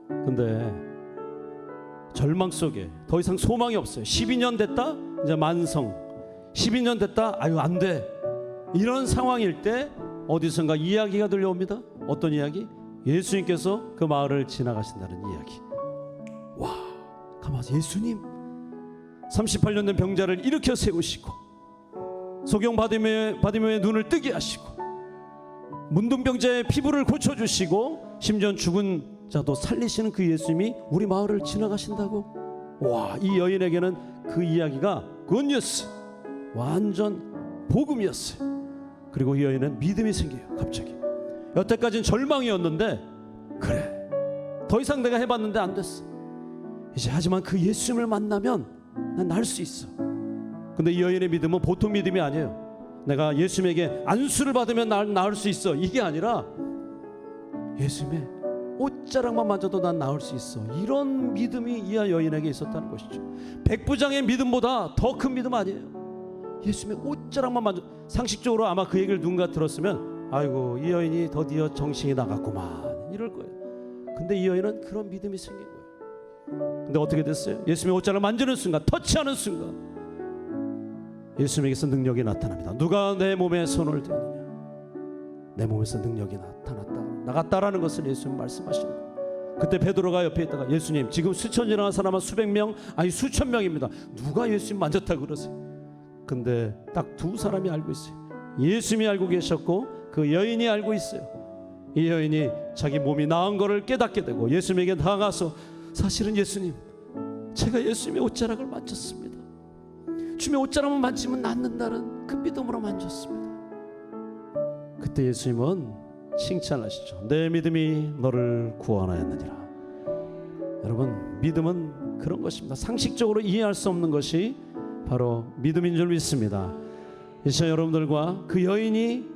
Speaker 2: 근데 절망 속에 더 이상 소망이 없어요. 12년 됐다, 이제 만성. 12년 됐다, 아유 안 돼, 이런 상황일 때 어디선가 이야기가 들려옵니다. 어떤 이야기? 예수님께서 그 마을을 지나가신다는 이야기. 와, 가만히 예수님 38년 된 병자를 일으켜 세우시고 소경 바디메오의 눈을 뜨게 하시고 문둥병자의 피부를 고쳐주시고 심지어 죽은 자도 살리시는 그 예수님이 우리 마을을 지나가신다고? 와, 이 여인에게는 그 이야기가 굿뉴스, 완전 복음이었어요. 그리고 이 여인은 믿음이 생겨요. 갑자기 여태까지는 절망이었는데, 그래, 더 이상 내가 해봤는데 안 됐어. 이제 하지만 그 예수님을 만나면 난 나을 수 있어. 근데 이 여인의 믿음은 보통 믿음이 아니에요. 내가 예수님에게 안수를 받으면 나을 수 있어, 이게 아니라 예수님의 옷자락만 만져도 난 나을 수 있어, 이런 믿음이 이 여인에게 있었다는 것이죠. 백부장의 믿음보다 더 큰 믿음 아니에요. 예수님의 옷자락만 만져. 상식적으로 아마 그 얘기를 누군가 들었으면 아이고, 이 여인이 드디어 정신이 나갔구만, 이럴 거예요. 근데 이 여인은 그런 믿음이 생긴 거예요. 근데 어떻게 됐어요? 예수님의 옷자락을 만지는 순간, 터치하는 순간 예수님에게서 능력이 나타납니다. 누가 내 몸에 손을 대느냐? 내 몸에서 능력이 나갔다라는 것을 예수님 말씀하시는 거예요. 그때 베드로가 옆에 있다가 예수님, 지금 수천이라는 사람은 수백 명, 아니 수천 명입니다. 누가 예수님 만졌다고 그러세요? 근데 딱 두 사람이 알고 있어요. 예수님이 알고 계셨고 그 여인이 알고 있어요. 이 여인이 자기 몸이 나은 것을 깨닫게 되고 예수님에게 다가가서, 사실은 예수님, 제가 예수님의 옷자락을 만졌습니다. 주님의 옷자락만 만지면 낫는다는 그 믿음으로 만졌습니다. 그때 예수님은 칭찬하시죠. 내 믿음이 너를 구원하였느니라. 여러분, 믿음은 그런 것입니다. 상식적으로 이해할 수 없는 것이 바로 믿음인 줄 믿습니다. 이 시간 여러분들과 그 여인이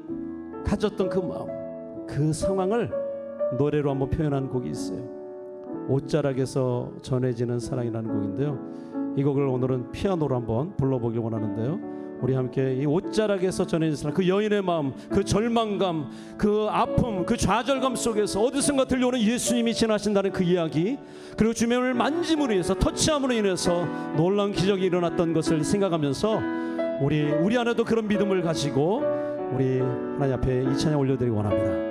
Speaker 2: 가졌던 그 마음, 그 상황을 노래로 한번 표현한 곡이 있어요. 옷자락에서 전해지는 사랑이라는 곡인데요. 이 곡을 오늘은 피아노로 한번 불러보길 원하는데요. 우리 함께 이 옷자락에서 전해진 사랑, 그 여인의 마음, 그 절망감, 그 아픔, 그 좌절감 속에서 어디선가 들려오는 예수님이 지나신다는 그 이야기, 그리고 주님을 만짐으로 인해서, 터치함으로 인해서 놀라운 기적이 일어났던 것을 생각하면서 우리 안에도 그런 믿음을 가지고 우리 하나님 앞에 이 찬양 올려드리기 원합니다.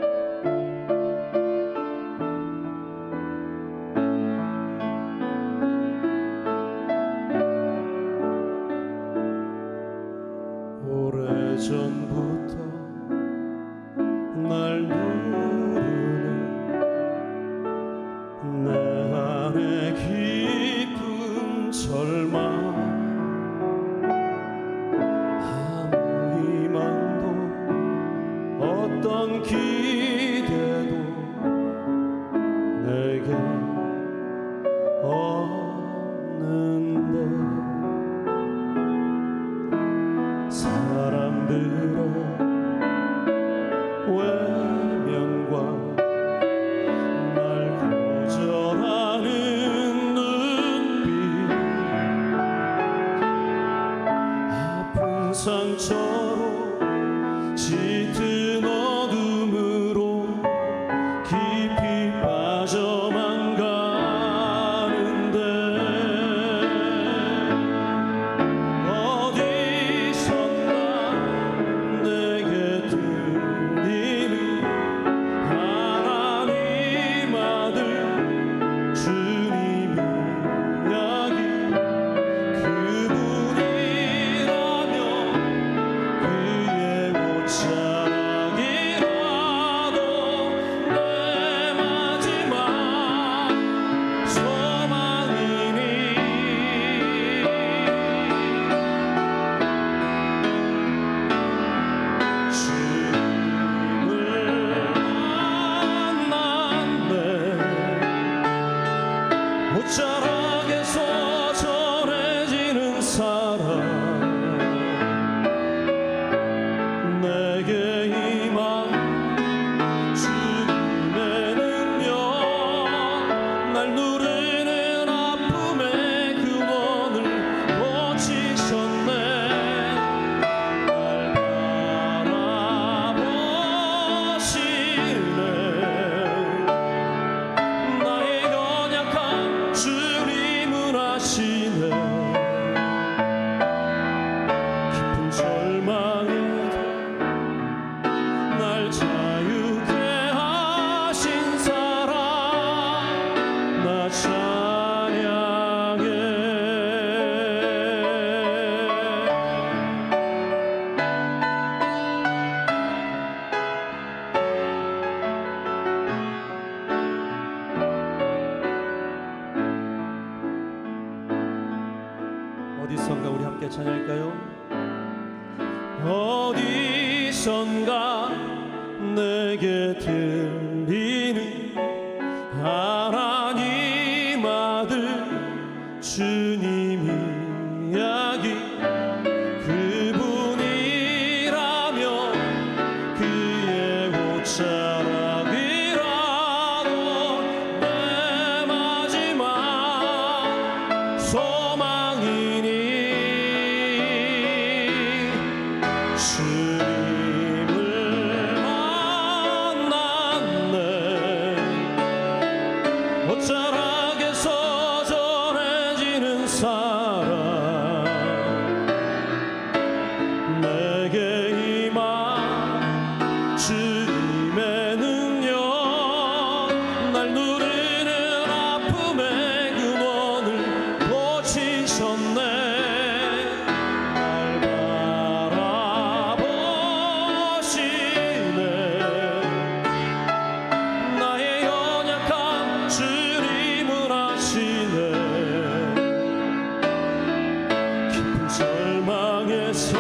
Speaker 2: 오래전부터 날 누르는 내 안에 깊은 절망, 아무 희망도 어떤 기대도 내게 없는데 사람들의 외면과 날 거절하는 눈빛, 아픈 상처로 짙은 어둠으로 깊이 빠져만 가는데 어디선가 내게 들리는 하나님 아들 주님 이야기, 그분이라면 그의 옷자락 함께 찬양할까요? 어디선가 내게 들리는 하나님 아들 주님 이야기, 그분이라면 그의 옷자락이라도 내 마지막 소망이니 주님을 만났네. 옷자락에서 전해지는 사랑, 내게 임한 주님의 능력, 날 누르는 아픔의 근원을 고치셨네. 날 바라보시네. 나의 연약함 주님은 아시네. 깊은 절망에서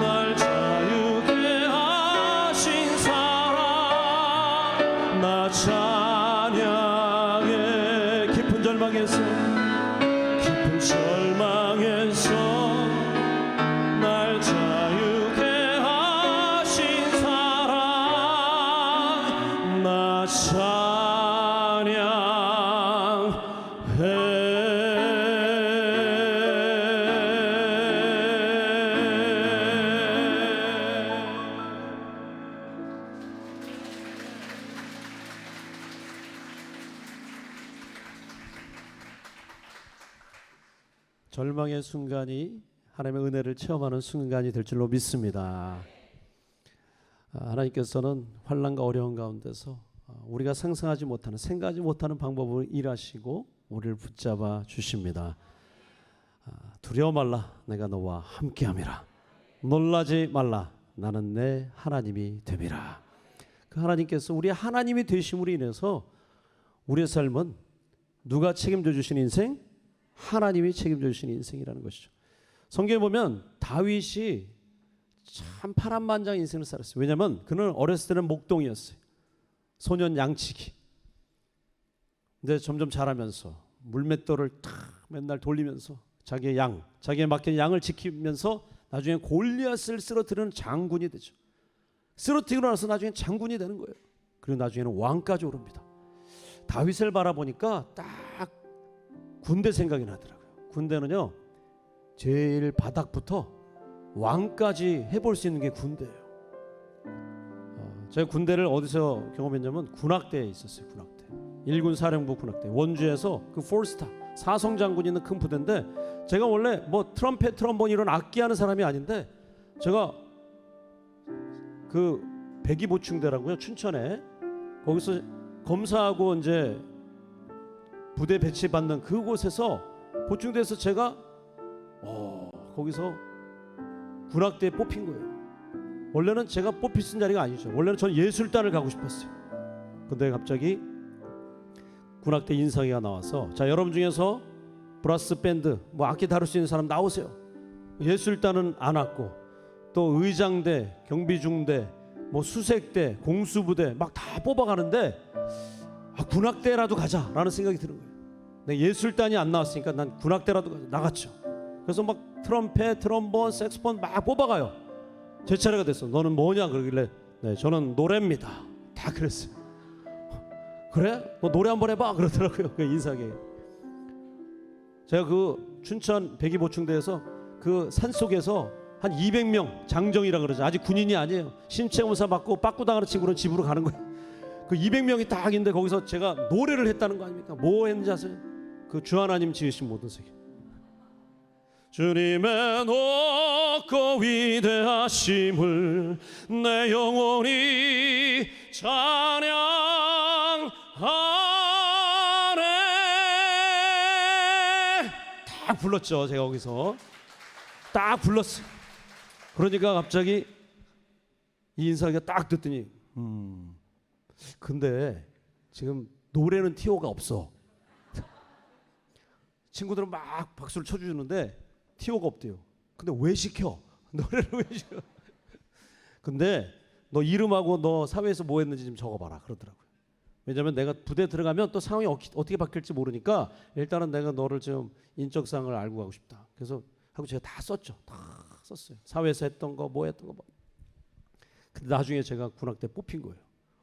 Speaker 2: 날 자유케 하신 사랑, 나 찬양해. 깊은 절망에서, 깊은 절망에서 날 자유케 하신 사랑, 나 절망의 순간이 하나님의 은혜를 체험하는 순간이 될 줄로 믿습니다. 하나님께서는 환난과 어려운 가운데서 우리가 상상하지 못하는, 생각하지 못하는 방법으로 일하시고 우리를 붙잡아 주십니다. 두려워 말라, 내가 너와 함께함이라. 놀라지 말라, 나는 내 하나님이 됨이라. 그 하나님께서 우리 하나님이 되심으로 인해서 우리의 삶은 누가 책임져 주신 인생? 하나님이 책임져 주신 인생이라는 것이죠. 성경에 보면 다윗이 참 파란만장 인생을 살았어요. 왜냐하면 그는 어렸을 때는 목동이었어요. 소년 양치기. 근데 점점 자라면서 물맷돌을 탁 맨날 돌리면서 자기의 자기의 맡긴 양을 지키면서 나중에 골리앗을 쓰러뜨리는 장군이 되죠. 쓰러뜨리고 나서 나중에 장군이 되는 거예요. 그리고 나중에는 왕까지 오릅니다. 다윗을 바라보니까 딱 군대 생각이 나더라고요. 군대는요, 제일 바닥부터 왕까지 해볼 수 있는 게 군대예요. 제가 군대를 어디서 경험했냐면 군악대에 있었어요. 군악대. 1군 사령부 군악대. 원주에서 그 4스타 사성장군이 있는 큰 부대인데, 제가 원래 뭐 트럼펫, 트럼본 이런 악기 하는 사람이 아닌데, 제가 그 백이보충대라고요, 춘천에 거기서 검사하고 이제 부대 배치받는 그곳에서 보충대에서 제가 거기서 군악대에 뽑힌 거예요. 원래는 제가 뽑힐 수 있는 자리가 아니죠. 원래는 저는 예술단을 가고 싶었어요. 근데 갑자기 군악대 인상이가 나와서, 자, 여러분 중에서 브라스 밴드 뭐 악기 다룰 수 있는 사람 나오세요. 예술단은 안 왔고, 또 의장대, 경비중대, 뭐 수색대, 공수부대 막 다 뽑아가는데, 군악대라도 가자라는 생각이 드는 거예요. 내 예술단이 안 나왔으니까 난 군악대라도 가자. 나갔죠. 그래서 막 트럼펫, 트럼본, 색소폰 막 뽑아가요. 제 차례가 됐어. 너는 뭐냐 그러길래, 네, 저는 노래입니다. 다 그랬어요. 그래? 너 노래 한번 해봐 그러더라고요. 그 인사계. 제가 그 춘천 백이보충대에서 그 산속에서 한 200명, 장정이라 그러죠. 아직 군인이 아니에요. 신체검사 받고 빠꾸당하는 친구는 집으로 가는 거예요. 그 200명이 딱 있는데 거기서 제가 노래를 했다는 거 아닙니까? 뭐 했는지 아세요? 그 주 하나님 지으신 모든 세계. 주님의 높고 위대하심을 내 영혼이 찬양하네. 딱 불렀죠. 제가 거기서 딱 불렀어요. 그러니까 갑자기 이 인사가 딱 듣더니 근데 지금 노래는 티오가 없어. 친구들은 막 박수를 쳐주는데 티오가 없대요. 근데 왜 시켜? 노래를 왜 시켜? 근데 너 이름하고 너 사회에서 뭐 했는지 좀 적어봐라 그러더라고요. 왜냐면 내가 부대 들어가면 또 상황이 어떻게 바뀔지 모르니까 일단은 내가 너를 좀 인적사항을 알고 가고 싶다. 그래서 하고 제가 다 썼죠. 다 썼어요. 사회에서 했던 거 뭐 했던 거. 근데 나중에 제가 군악대 뽑힌 거예요.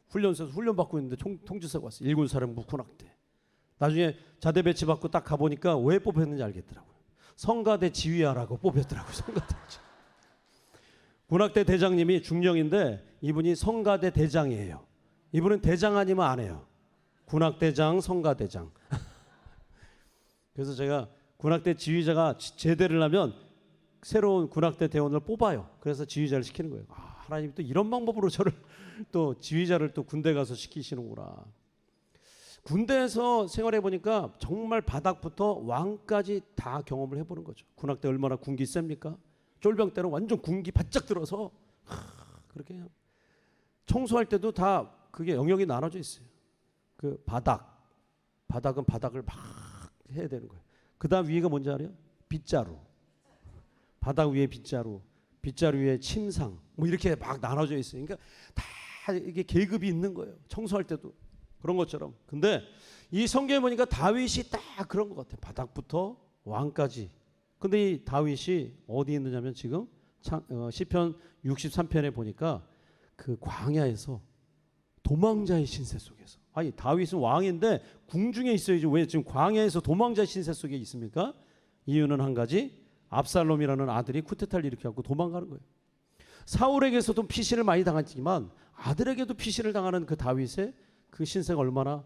Speaker 2: 훈련소에서 훈련 받고 있는데 통지서가 왔어요. 일군사령부 군악대. 나중에 자대 배치 받고 딱 가보니까 왜 뽑혔는지 알겠더라고요. 성가대 지휘하라고 뽑혔더라고요. 성가대 지휘. 군악대 대장님이 중령인데 이분이 성가대 대장이에요. 이분은 대장 아니면 안 해요. 군악대장, 성가대장. 그래서 제가 군악대 지휘자가 제대를 하면 새로운 군악대 대원을 뽑아요. 그래서 지휘자를 시키는 거예요. 아, 하나님 또 이런 방법으로 저를 또 지휘자를 또 군대 가서 시키시는구나. 군대에서 생활해 보니까 정말 바닥부터 왕까지 다 경험을 해보는 거죠. 군악대 얼마나 군기 셉니까? 쫄병 때는 완전 군기 바짝 들어서 그렇게 해요. 청소할 때도 다 그게 영역이 나눠져 있어요. 그 바닥은 바닥을 막 해야 되는 거예요. 그다음 위에가 뭔지 알아요? 빗자루. 바닥 위에 빗자루, 빗자루 위에 침상, 뭐 이렇게 막 나눠져 있어요. 그러니까 다 이게 계급이 있는 거예요. 청소할 때도 그런 것처럼. 근데 이 성경에 보니까 다윗이 딱 그런 것 같아요. 바닥부터 왕까지. 근데 이 다윗이 어디 있느냐면 지금 시편 63편에 보니까 그 광야에서 도망자의 신세 속에서. 아니 다윗은 왕인데 궁중에 있어야지 왜 지금 광야에서 도망자의 신세 속에 있습니까? 이유는 한 가지. 압살롬이라는 아들이 쿠데타를 일으켜갖고 도망가는 거예요. 사울에게서도 피신을 많이 당했지만 아들에게도 피신을 당하는 그 다윗의 그 신세가 얼마나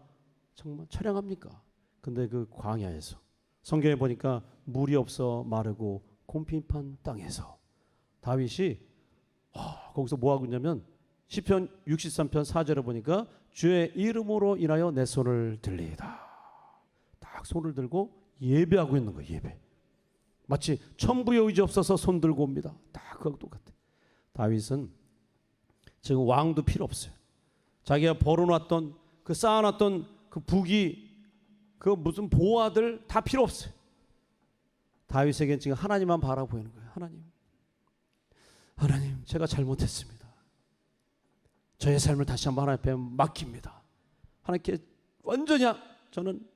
Speaker 2: 정말 처량합니까? 근데 그 광야에서 성경에 보니까 물이 없어 마르고 곰팡이판 땅에서 다윗이 거기서 뭐 하고 있냐면 시편 63편 4절에 보니까 주의 이름으로 인하여 내 손을 들리이다. 딱 손을 들고 예배하고 있는 거예요. 예배. 마치 천부의 의지 없어서 손 들고 옵니다. 딱 그거하고 똑같아. 다윗은 지금 왕도 필요 없어요. 자기가 벌어놨던 그 쌓아놨던 그 부귀 그 무슨 보화들 다 필요 없어요. 다윗에겐 지금 하나님만 바라보이는 거예요. 하나님 제가 잘못했습니다. 저의 삶을 다시 한번 하나님 앞에 맡깁니다. 하나님께 완전히 저는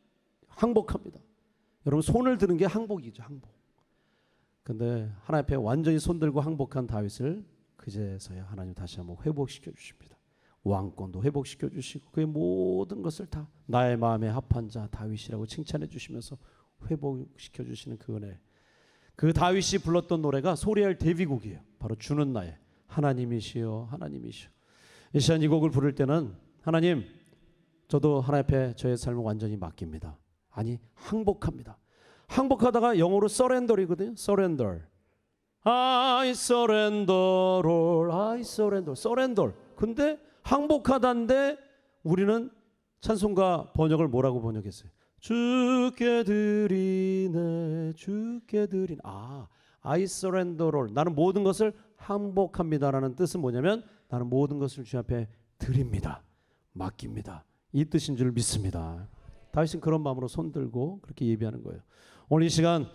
Speaker 2: 항복합니다. 여러분 손을 드는 게 항복이죠. 항복. 근데 하나님 앞에 완전히 손들고 항복한 다윗을 그제서야 하나님 다시 한번 회복시켜 주십니다. 왕권도 회복시켜 주시고 그의 모든 것을 다 나의 마음에 합한 자 다윗이라고 칭찬해 주시면서 회복시켜 주시는 그 은혜. 그 다윗이 불렀던 노래가 소리할 데뷔곡이에요. 바로 주는 나의 하나님이시여 하나님이시여. 이 시간 이 곡을 부를 때는 하나님 저도 하나님 앞에 저의 삶을 완전히 맡깁니다. 아니 항복합니다. 항복하다가 영어로 surrender이거든요. surrender. I surrender all. I surrender. surrender. 근데 항복하다인데 우리는 찬송가 번역을 뭐라고 번역했어요? 주께 드리네 주께 드리네. I surrender all. 나는 모든 것을 항복합니다라는 뜻은 뭐냐면 나는 모든 것을 주 앞에 드립니다. 맡깁니다. 이 뜻인 줄 믿습니다. 다윗은 그런 마음으로 손들고 그렇게 예배하는 거예요. 오늘 이 시간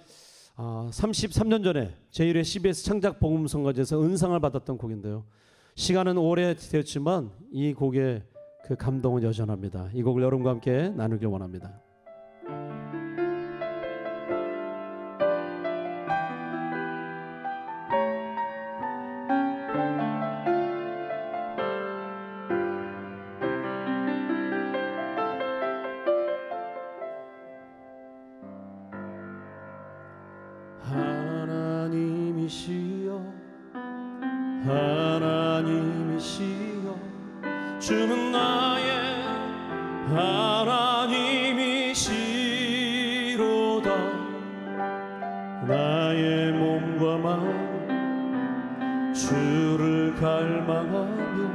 Speaker 2: 33년 전에 제1회 CBS 창작 복음 선거제에서 은상을 받았던 곡인데요. 시간은 오래되었지만 이 곡의 그 감동은 여전합니다. 이 곡을 여러분과 함께 나누길 원합니다. 하나님이시여 주는 나의 하나님이시로다. 나의 몸과 마음 주를 갈망하며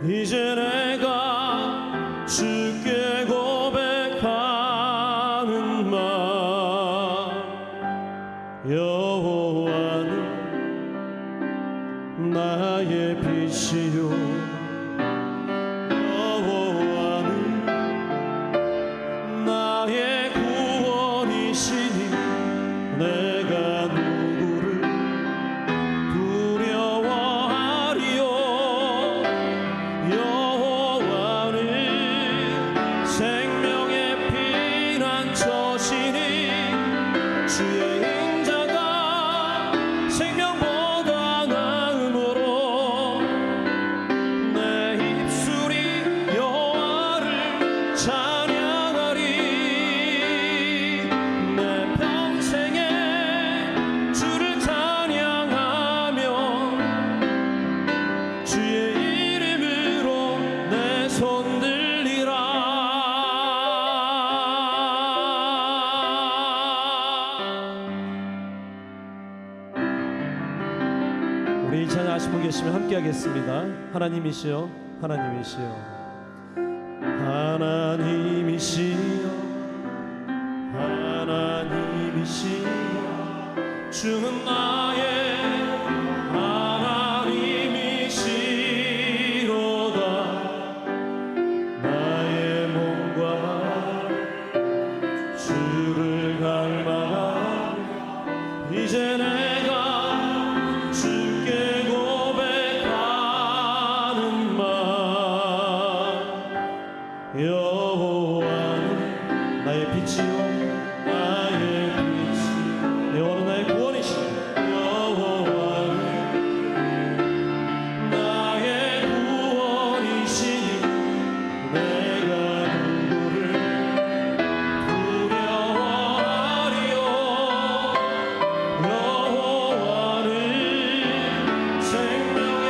Speaker 2: 이제 내가 주께 고백하는 말 여호와는 나의 빛이요 여호와는 나의 구원이시니 내가 우리 이 찬양 아시고 계시면 함께 하겠습니다. 하나님이시여 하나님이시여 하나님이시여 하나님이시여 주는 나의 하나님이시로다. 나의 몸과 주를 갈망하며 이제 내가 주께 고백하는 말 여호와는 나의 빛이요 나의 빛이 여호와는 나의 구원이시오. 여호와는 나의 구원이시니 내가 누구를 두려워하리요. 여호와는 생명의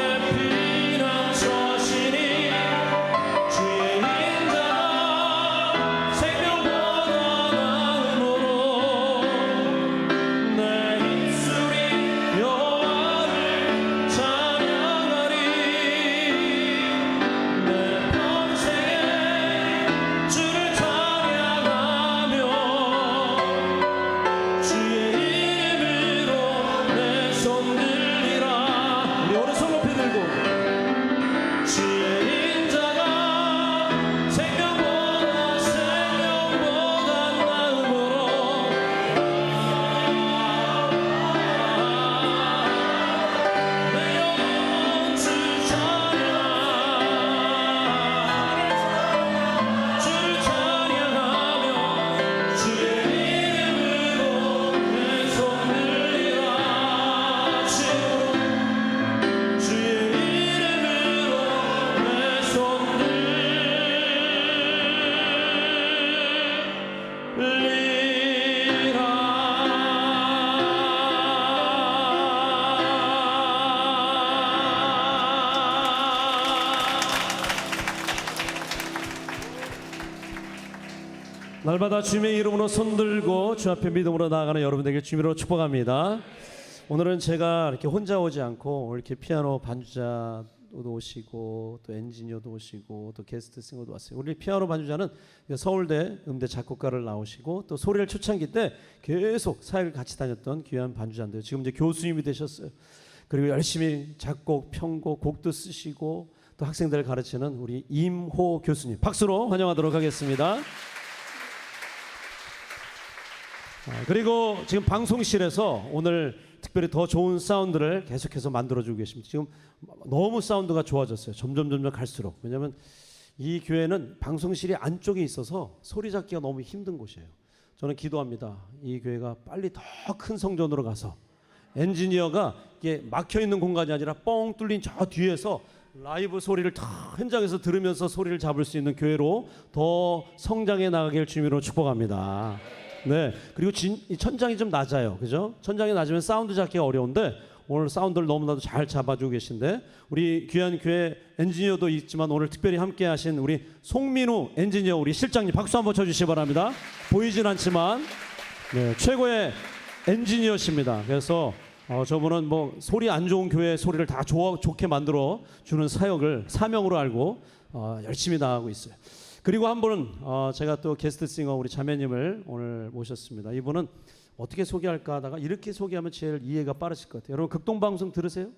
Speaker 2: 피난처시니 주의 인자가 생명보다 나음으로 내 입술이 여호와를 찬양하리. 내 평생에 주를 찬양하며 주의 이름으로 내 손 들리라. 우리 오른손 높이 들고 주의 인자가 생명보다 나음으로 내 영혼 주 찬양 주를 찬양하며 주의 이름으로 내 손 들리라. 주의 이름으로 내 손 날마다 주님의 이름으로 손들고 주 앞에 믿음으로 나아가는 여러분들에게 주님으로 축복합니다. 오늘은 제가 이렇게 혼자 오지 않고 이렇게 피아노 반주자도 오시고 또 엔지니어도 오시고 또 게스트 싱어도 왔어요. 우리 피아노 반주자는 서울대 음대 작곡가를 나오시고 또 소리를 초창기 때 계속 사역을 같이 다녔던 귀한 반주자인데요. 지금 이제 교수님이 되셨어요. 그리고 열심히 작곡, 편곡, 곡도 쓰시고 또 학생들을 가르치는 우리 임호 교수님 박수로 환영하도록 하겠습니다. 그리고 지금 방송실에서 오늘 특별히 더 좋은 사운드를 계속해서 만들어주고 계십니다. 지금 너무 사운드가 좋아졌어요. 점점 갈수록. 왜냐하면 이 교회는 방송실이 안쪽에 있어서 소리 잡기가 너무 힘든 곳이에요. 저는 기도합니다. 이 교회가 빨리 더 큰 성전으로 가서 엔지니어가 이게 막혀있는 공간이 아니라 뻥 뚫린 저 뒤에서 라이브 소리를 다 현장에서 들으면서 소리를 잡을 수 있는 교회로 더 성장해 나가길 주님으로 축복합니다. 네, 그리고 이 천장이 좀 낮아요, 그죠? 천장이 낮으면 사운드 잡기가 어려운데 오늘 사운드를 너무나도 잘 잡아주고 계신데 우리 귀한 교회 엔지니어도 있지만 오늘 특별히 함께하신 우리 송민우 엔지니어 우리 실장님 박수 한번 쳐주시기 바랍니다. 보이진 않지만 네, 최고의 엔지니어십니다. 그래서 저분은 뭐 소리 안 좋은 교회 소리를 다 좋게 만들어 주는 사역을 사명으로 알고 열심히 나가고 있어요. 그리고 한 분은 제가 또 게스트 싱어 우리 자매님을 오늘 모셨습니다. 이분은 어떻게 소개할까 하다가 이렇게 소개하면 제일 이해가 빠르실 것 같아요. 여러분 극동방송 들으세요?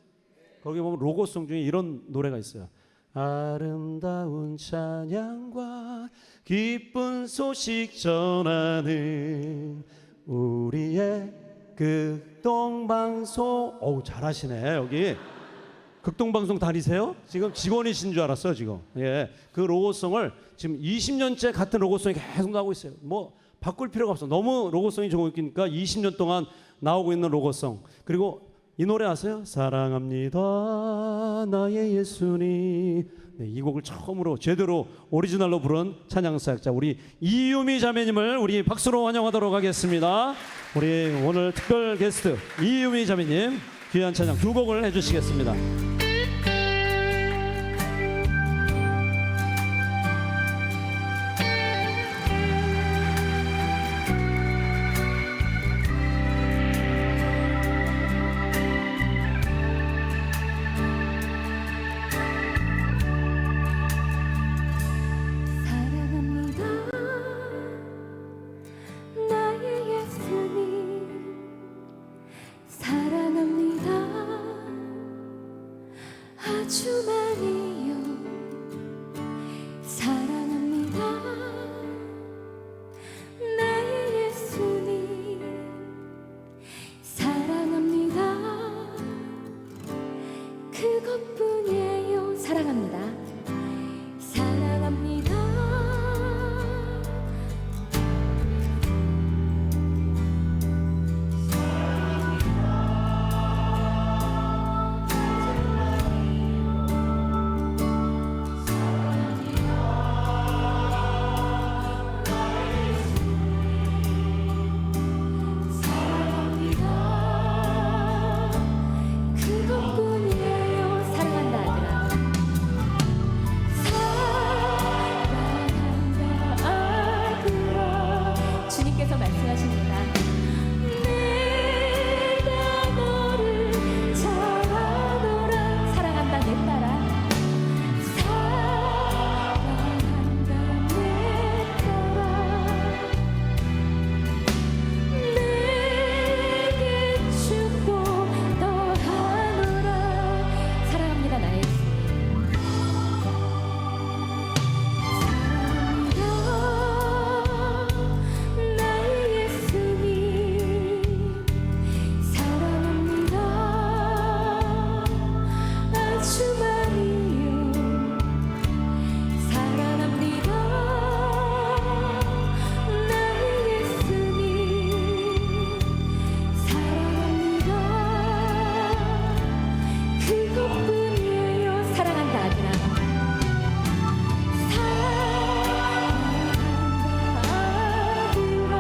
Speaker 2: 거기 보면 로고송 중에 이런 노래가 있어요. 아름다운 찬양과 기쁜 소식 전하는 우리의 극동방송. 어우 잘하시네. 여기 극동방송 다니세요? 지금 직원이신 줄 알았어요 지금. 예, 그 로고송을 지금 20년째 같은 로고송이 계속 나오고 있어요. 뭐 바꿀 필요가 없어. 너무 로고송이 좋으니까 20년 동안 나오고 있는 로고송. 그리고 이 노래 아세요? 사랑합니다 나의 예수님. 네, 이 곡을 처음으로 제대로 오리지널로 부른 찬양사역자 우리 이유미 자매님을 우리 박수로 환영하도록 하겠습니다. 우리 오늘 특별 게스트 이유미 자매님 귀한 찬양 두 곡을 해주시겠습니다.
Speaker 3: 그것뿐이에요. 사랑합니다. 사랑합니다. 그것뿐이에요. 사랑한다 아들아. 사랑한다 아들아. 주님께서 말씀하십니다. 내가 너를 잘 아노라. 사랑한다 내 딸아. 사랑한다 내 딸아. 내게 축복 더하노라. 사랑합니다 나의 예수님. 사랑합니다 나의 예수님. 사랑합니다 아주 많이요. 사랑합니다 나의 예수님. 사랑합니다 그것뿐이에요. 사랑한다 아들아. 사랑한다 아들아.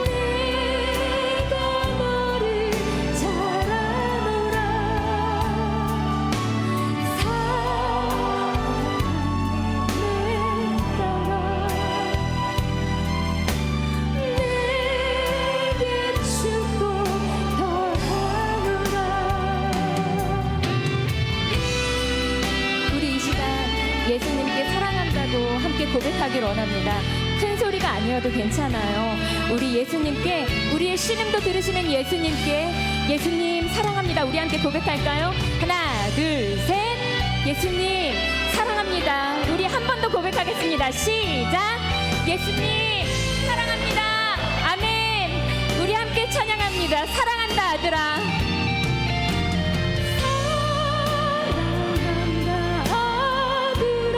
Speaker 3: 내가 너를 잘 아노라. 사랑한다 내 딸아. 내게 축복 더하노라. 우리 이 시간 예수님께 사랑한다고 함께 고백하길 원합니다. 큰 소리가 아니어도 괜찮아요. 우리 예수님께, 우리의 신음도 들으시는 예수님께 예수님 사랑합니다. 우리 함께 고백할까요? 하나, 둘, 셋. 예수님 사랑합니다. 우리 한 번 더 고백하겠습니다. 시작. 예수님 사랑합니다. 아멘. 우리 함께 찬양합니다. 사랑한다 아들아. 사랑한다 아들아.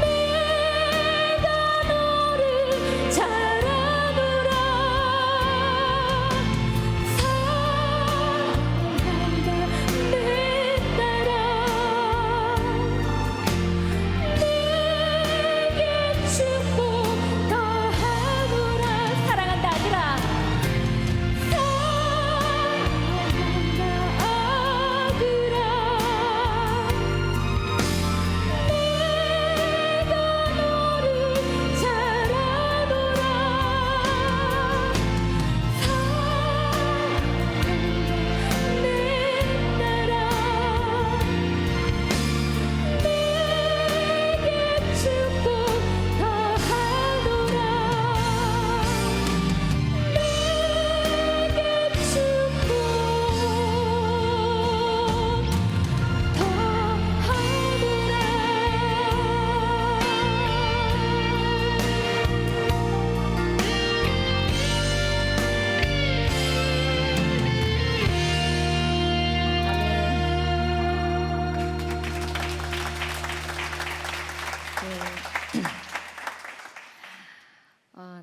Speaker 3: 내가 너를 잘 아노라. 사랑한다 내 딸아. 내게 축복 더하노라. 사랑한다 아들아.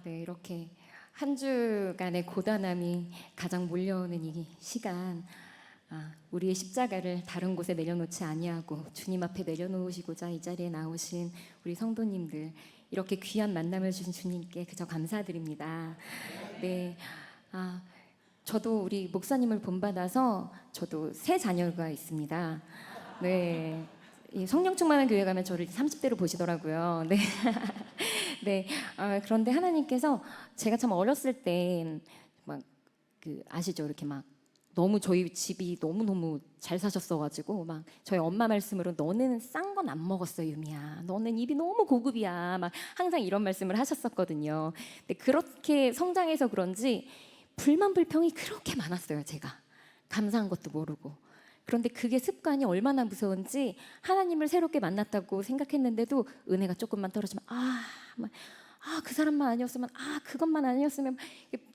Speaker 3: 네, 이렇게 한 주간의 고단함이 가장 몰려오는 이 시간, 우리의 십자가를 다른 곳에 내려놓지 아니하고 주님 앞에 내려놓으시고자 이 자리에 나오신 우리 성도님들, 이렇게 귀한 만남을 주신 주님께 그저 감사드립니다. 네, 저도 우리 목사님을 본받아서 저도 세 자녀가 있습니다. 네. 이 성령 충만한 교회 가면 저를 30대로 보시더라고요. 네. 네. 그런데 하나님께서 제가 참 어렸을 때 막 아시죠? 이렇게 막 너무 저희 집이 너무너무 잘 사셨어가지고 막 저희 엄마 말씀으로 너는 싼 건 안 먹었어 유미야. 너는 입이 너무 고급이야. 막 항상 이런 말씀을 하셨었거든요. 근데 그렇게 성장해서 그런지 불만 불평이 그렇게 많았어요. 제가 감사한 것도 모르고. 그런데 그게 습관이 얼마나 무서운지 하나님을 새롭게 만났다고 생각했는데도 은혜가 조금만 떨어지면 그 사람만 아니었으면, 그것만 아니었으면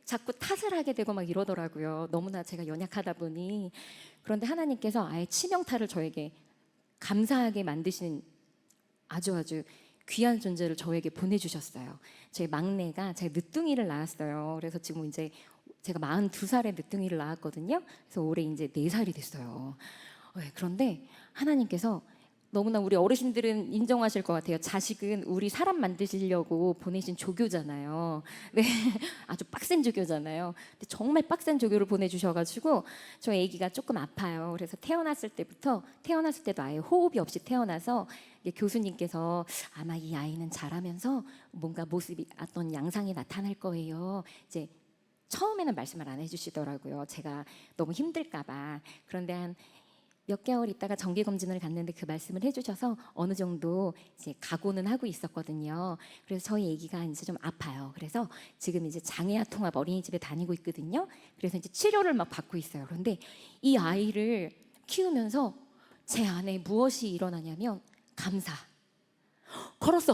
Speaker 3: 자꾸 탓을 하게 되고 막 이러더라고요. 너무나 제가 연약하다 보니. 그런데 하나님께서 아예 치명타를 저에게 감사하게 만드신 아주 귀한 존재를 저에게 보내주셨어요. 제 막내가 제가 늦둥이를 낳았어요. 그래서 지금 이제 제가 42살에 늦둥이를 낳았거든요. 그래서 올해 이제 4살이 됐어요. 그런데 하나님께서 너무나 우리 어르신들은 인정하실 것 같아요. 자식은 우리 사람 만드시려고 보내신 조교잖아요. 네, 아주 빡센 조교잖아요. 근데 정말 빡센 조교를 보내주셔가지고 저 아기가 조금 아파요. 그래서 태어났을 때도 아예 호흡이 없이 태어나서 교수님께서 아마 이 아이는 자라면서 뭔가 모습이 어떤 양상이 나타날 거예요. 이제 처음에는 말씀을 안 해주시더라고요. 제가 너무 힘들까봐. 그런데 한 몇 개월 있다가 정기 검진을 갔는데 그 말씀을 해주셔서 어느 정도 이제 각오는 하고 있었거든요. 그래서 저희 아기가 이제 좀 아파요. 그래서 지금 이제 장애아 통합 어린이집에 다니고 있거든요. 그래서 이제 치료를 막 받고 있어요. 그런데 이 아이를 키우면서 제 안에 무엇이 일어나냐면 감사. 걸었어.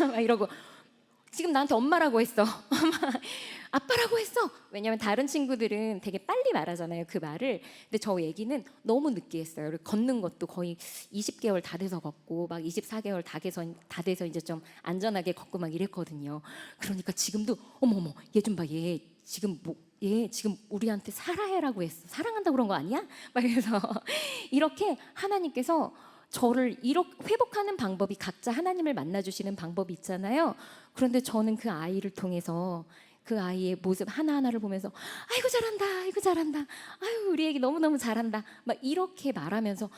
Speaker 3: 막 이러고 지금 나한테 엄마라고 했어. 아빠라고 했어. 왜냐면 다른 친구들은 되게 빨리 말하잖아요, 그 말을. 근데 저 얘기는 너무 늦게 했어요. 걷는 것도 거의 20개월 다 돼서 걷고 막 24개월 다 돼서 이제 좀 안전하게 걷고 막 이랬거든요. 그러니까 지금도 어머 얘 좀 봐. 얘 지금 우리한테 사랑해라고 했어. 사랑한다고 그런 거 아니야? 막 이래서 이렇게 하나님께서 저를 이렇게 회복하는 방법이 각자 하나님을 만나주시는 방법이 있잖아요. 그런데 저는 그 아이를 통해서 그 아이의 모습 하나하나를 보면서 아이고 잘한다. 아유 우리 애기 너무너무 잘한다. 막 이렇게 말하면서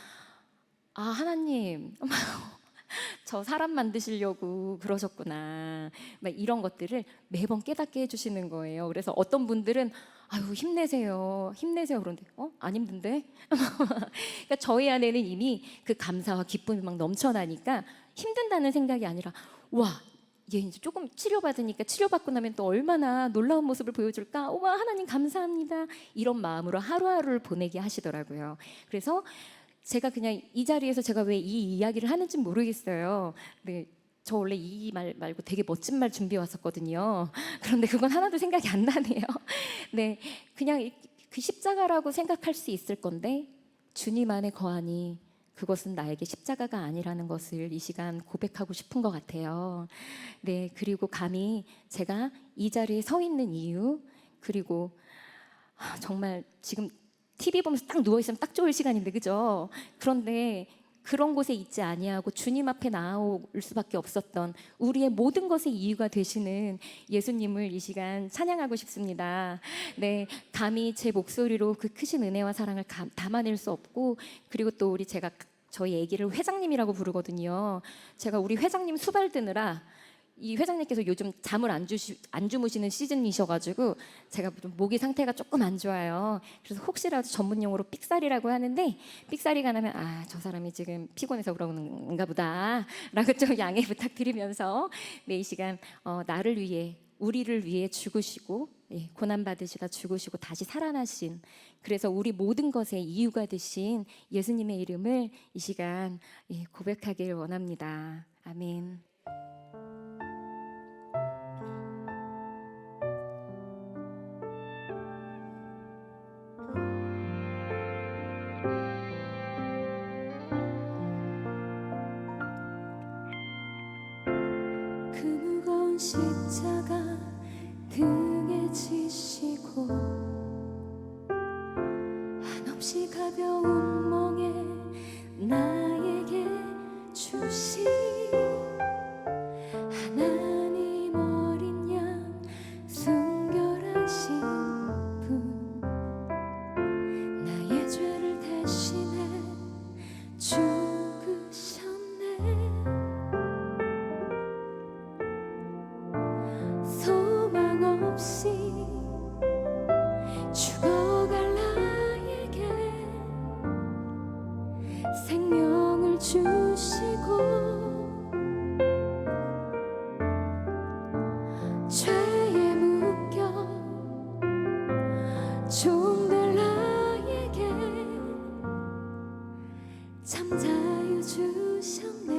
Speaker 3: 하나님 저 사람 만드시려고 그러셨구나. 막 이런 것들을 매번 깨닫게 해주시는 거예요. 그래서 어떤 분들은 아유 힘내세요. 그런데 안 힘든데? 그러니까 저희 안에는 이미 그 감사와 기쁨이 막 넘쳐나니까 힘든다는 생각이 아니라 와, 얘 이제 조금 치료받으니까 치료받고 나면 또 얼마나 놀라운 모습을 보여줄까? 와 하나님 감사합니다. 이런 마음으로 하루하루를 보내게 하시더라고요. 그래서 제가 그냥 이 자리에서 제가 왜 이 이야기를 하는지 모르겠어요. 네, 저 원래 이 말 말고 되게 멋진 말 준비해 왔었거든요. 그런데 그건 하나도 생각이 안 나네요. 네, 그냥 그 십자가라고 생각할 수 있을 건데 주님 안에 거하니 그것은 나에게 십자가가 아니라는 것을 이 시간 고백하고 싶은 것 같아요. 네, 그리고 감히 제가 이 자리에 서 있는 이유, 그리고 정말 지금 TV 보면서 딱 누워 있으면 딱 좋을 시간인데, 그죠? 그런데 그런 곳에 있지 아니하고 주님 앞에 나올 수밖에 없었던 우리의 모든 것의 이유가 되시는 예수님을 이 시간 찬양하고 싶습니다. 네, 감히 제 목소리로 그 크신 은혜와 사랑을 담아낼 수 없고, 그리고 또 제가 저희 아기를 회장님이라고 부르거든요. 제가 우리 회장님 수발 드느라 이 회장님께서 요즘 잠을 안 주무시는 시즌이셔가지고 제가 좀 목이 상태가 조금 안 좋아요. 그래서 혹시라도 전문용어로 삑사리라고 하는데, 삑사리가 나면 저 사람이 지금 피곤해서 그런가 보다 라고 좀 양해 부탁드리면서 네, 이 시간 나를 위해 우리를 위해 죽으시고 고난 받으시다 죽으시고 다시 살아나신, 그래서 우리 모든 것의 이유가 되신 예수님의 이름을 이 시간 고백하길 원합니다. 아멘.
Speaker 4: 그 무거운 십자가 등에 지시고 한없이 가벼운 멍에 나에게 주신 하나님 어린 양 순결하신 분, 나의 죄를 대신해 죽으셨네. 소망 없이 죽어갈 나에게 생명을 주시고 죄에 묶여 종될 나에게 참 자유 주셨네.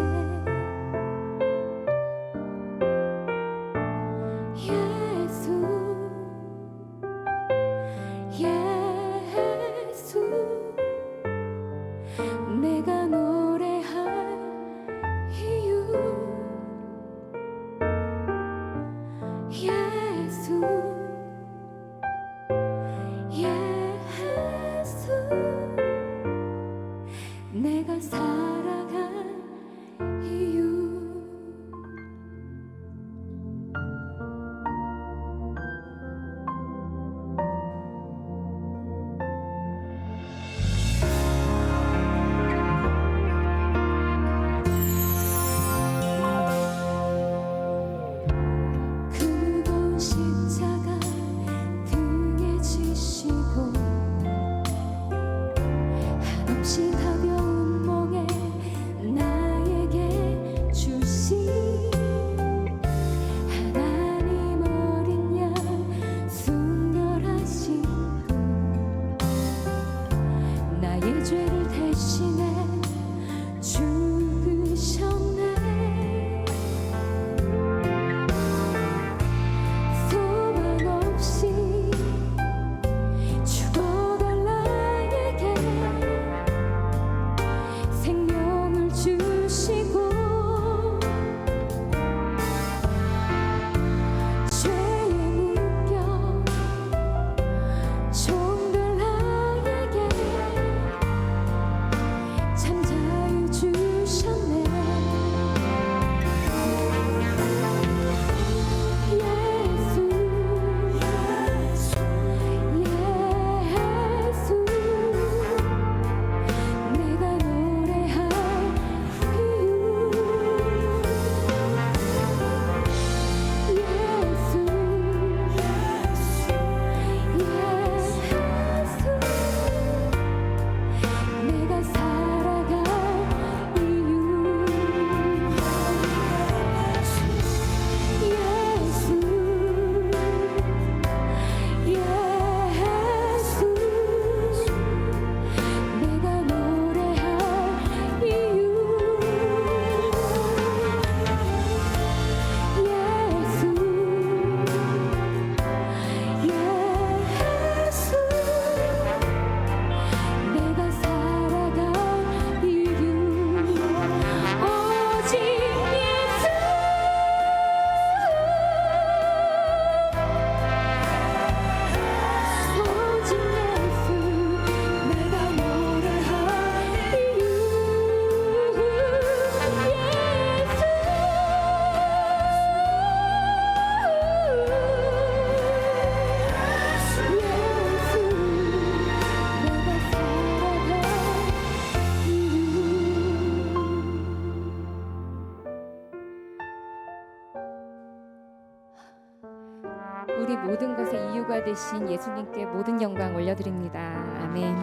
Speaker 3: 모든 것의 이유가 되신 예수님께 모든 영광 올려드립니다. 아멘.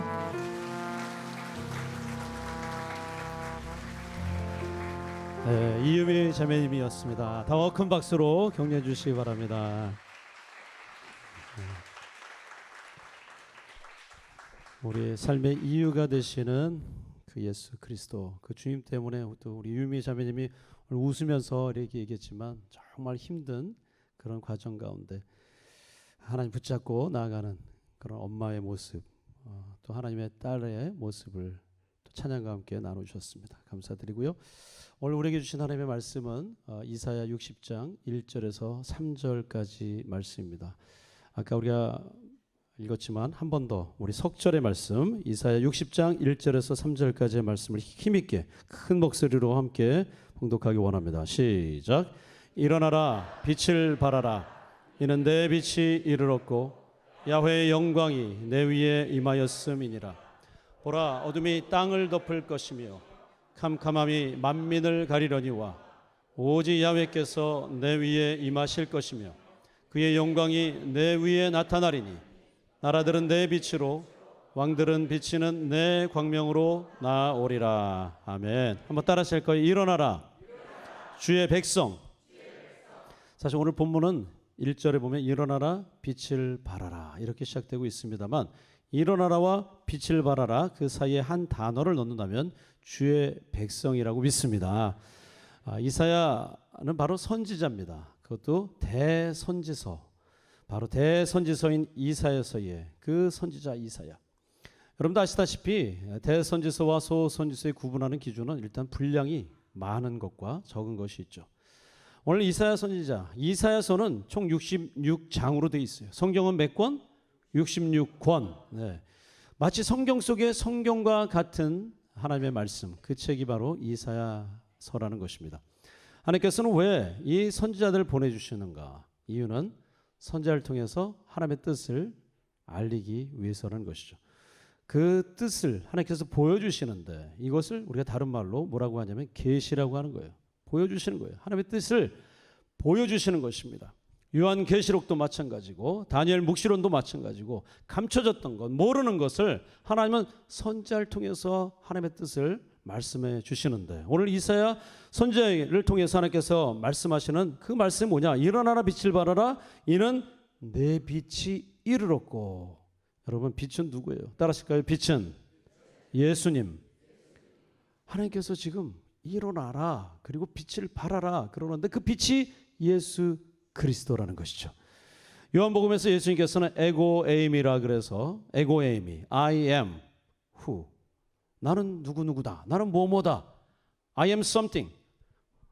Speaker 2: 네, 이유미 자매님이었습니다. 더 큰 박수로 격려해 주시기 바랍니다. 우리 삶의 이유가 되시는 그 예수 그리스도, 그 주님 때문에 또 우리 유미 자매님이 오늘 웃으면서 이렇게 얘기했지만 정말 힘든 그런 과정 가운데 하나님 붙잡고 나아가는 그런 엄마의 모습, 또 하나님의 딸의 모습을 또 찬양과 함께 나누셨습니다. 감사드리고요. 오늘 우리에게 주신 하나님의 말씀은 이사야 60장 1절에서 3절까지 말씀입니다. 아까 우리가 읽었지만 한 번 더 우리 석절의 말씀 이사야 60장 1절에서 3절까지의 말씀을 힘있게 큰 목소리로 함께 봉독하기 원합니다. 시작. 일어나라 빛을 발하라 이는 내 빛이 이르렀고 야훼의 영광이 내 위에 임하였음이니라. 보라 어둠이 땅을 덮을 것이며 캄캄함이 만민을 가리려니와 오직 야훼께서 내 위에 임하실 것이며 그의 영광이 내 위에 나타나리니 나라들은 내 빛으로 왕들은 비치는 내 광명으로 나오리라. 아멘. 한번 따라 하실 거예요. 일어나라 주의 백성. 사실 오늘 본문은 1절에 보면 일어나라 빛을 발하라 이렇게 시작되고 있습니다만 일어나라와 빛을 발하라 그 사이에 한 단어를 넣는다면 주의 백성이라고 믿습니다. 이사야는 바로 선지자입니다. 그것도 대선지서, 바로 대선지서인 이사야서의 그 선지자 이사야. 여러분도 아시다시피 대선지서와 소선지서의 구분하는 기준은 일단 분량이 많은 것과 적은 것이 있죠. 오늘 이사야 선지자, 이사야서는 총 66장으로 되어 있어요. 성경은 몇 권? 66권. 네. 마치 성경 속의 성경과 같은 하나님의 말씀, 그 책이 바로 이사야서라는 것입니다. 하나님께서는 왜 이 선지자들을 보내주시는가? 이유는 선지자를 통해서 하나님의 뜻을 알리기 위해서라는 것이죠. 그 뜻을 하나님께서 보여주시는데 이것을 우리가 다른 말로 뭐라고 하냐면 계시라고 하는 거예요. 보여주시는 거예요. 하나님의 뜻을 보여주시는 것입니다. 요한계시록도 마찬가지고 다니엘 묵시론도 마찬가지고 감춰졌던 것, 모르는 것을 하나님은 선지자를 통해서 하나님의 뜻을 말씀해 주시는데 오늘 이사야 선지자를 통해서 하나님께서 말씀하시는 그 말씀이 뭐냐? 일어나라 빛을 발하라 이는 내 빛이 이르렀고. 여러분 빛은 누구예요? 따라하실까요? 빛은 예수님. 하나님께서 지금 일어나라 그리고 빛을 발하라 그러는데 그 빛이 예수 그리스도라는 것이죠. 요한복음에서 예수님께서는 에고에임이라 그래서 에고에임이 I am who, 나는 누구누구다, 나는 뭐뭐다, I am something.